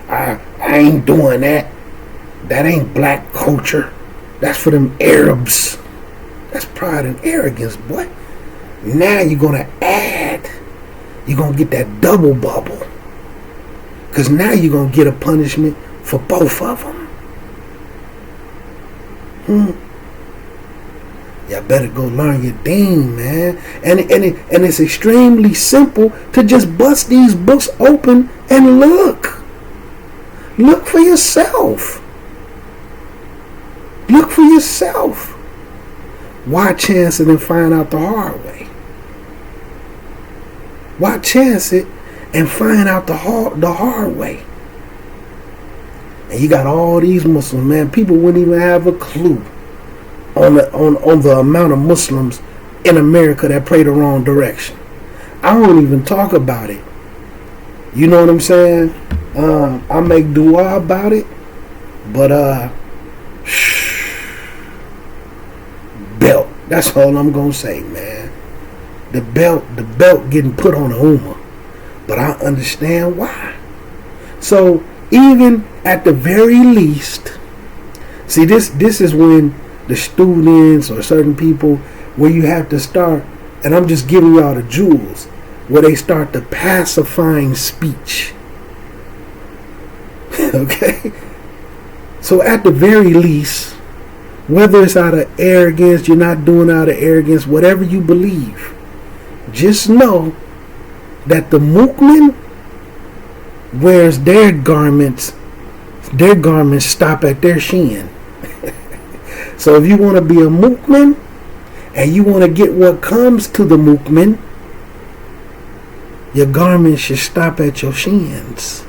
I ain't doing that. That ain't black culture. That's for them Arabs. That's pride and arrogance, boy. Now you're going to add. You're going to get that double bubble. Because now you're going to get a punishment for both of them. Y'all better go learn your deen, man. And it's extremely simple to just bust these books open and look. Look for yourself. Look for yourself. Why chance it and find out the hard way? Why chance it and find out the hard way? And you got all these Muslims, man. People wouldn't even have a clue on the amount of Muslims in America that pray the wrong direction. I won't even talk about it. You know what I'm saying? I make dua about it, but belt. That's all I'm gonna say, man. The belt getting put on the ummah, but I understand why. So even at the very least, see, this is when the students or certain people where you have to start, and I'm just giving y'all the jewels, where they start the pacifying speech. Okay? So at the very least, whether it's out of arrogance, you're not doing out of arrogance, whatever you believe, just know that the mu'min wears their garments stop at their shin. So if you want to be a mu'min and you want to get what comes to the mu'min, your garments should stop at your shins.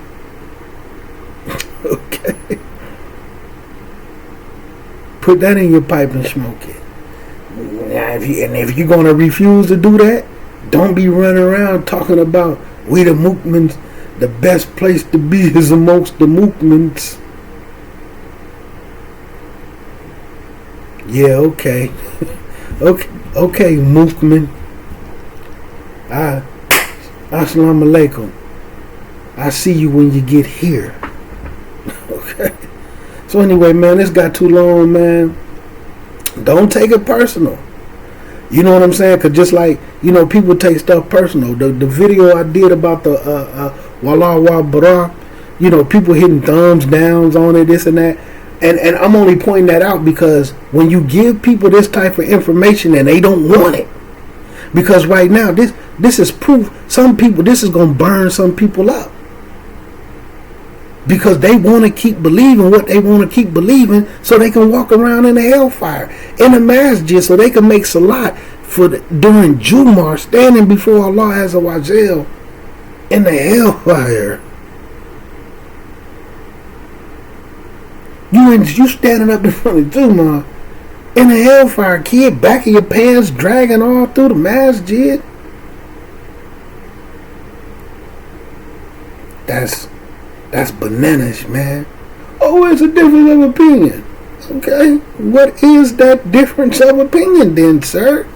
Okay? Put that in your pipe and smoke it. Now, if you're gonna refuse to do that, don't be running around talking about we the Mookmans. The best place to be is amongst the Mookmans. Yeah, okay. Okay, Mookman. Assalamu alaikum. I see you when you get here. Okay. So anyway, man, this got too long, man. Don't take it personal. You know what I'm saying? Because just like, people take stuff personal. The video I did about the Wallah wa Bara, people hitting thumbs downs on it, this and that. And I'm only pointing that out because when you give people this type of information and they don't want it, because right now this is proof. Some people, this is gonna burn some people up because they want to keep believing what they want to keep believing, so they can walk around in the hellfire in the masjid, so they can make salat during Jum'ah, standing before Allah Azza wa Jal in the hellfire. You standing up in front of Jum'ah in the hellfire, kid, back of your pants dragging all through the masjid. That's bananas, man. Oh, it's a difference of opinion. Okay, what is that difference of opinion then, sir?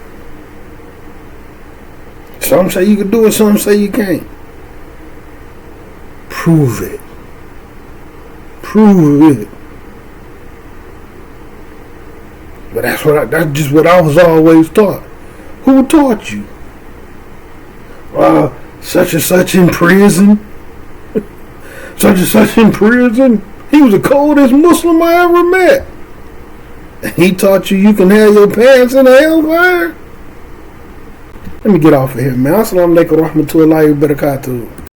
Some say you can do it, some say you can't. Prove it. Prove it. But that's just what I was always taught. Who taught you? Such and such in prison. Such and such in prison. He was the coldest Muslim I ever met. And he taught you can have your pants in the hellfire? Let me get off of here, man. Assalamu alaikum wa rahmatullahi wa barakatuh.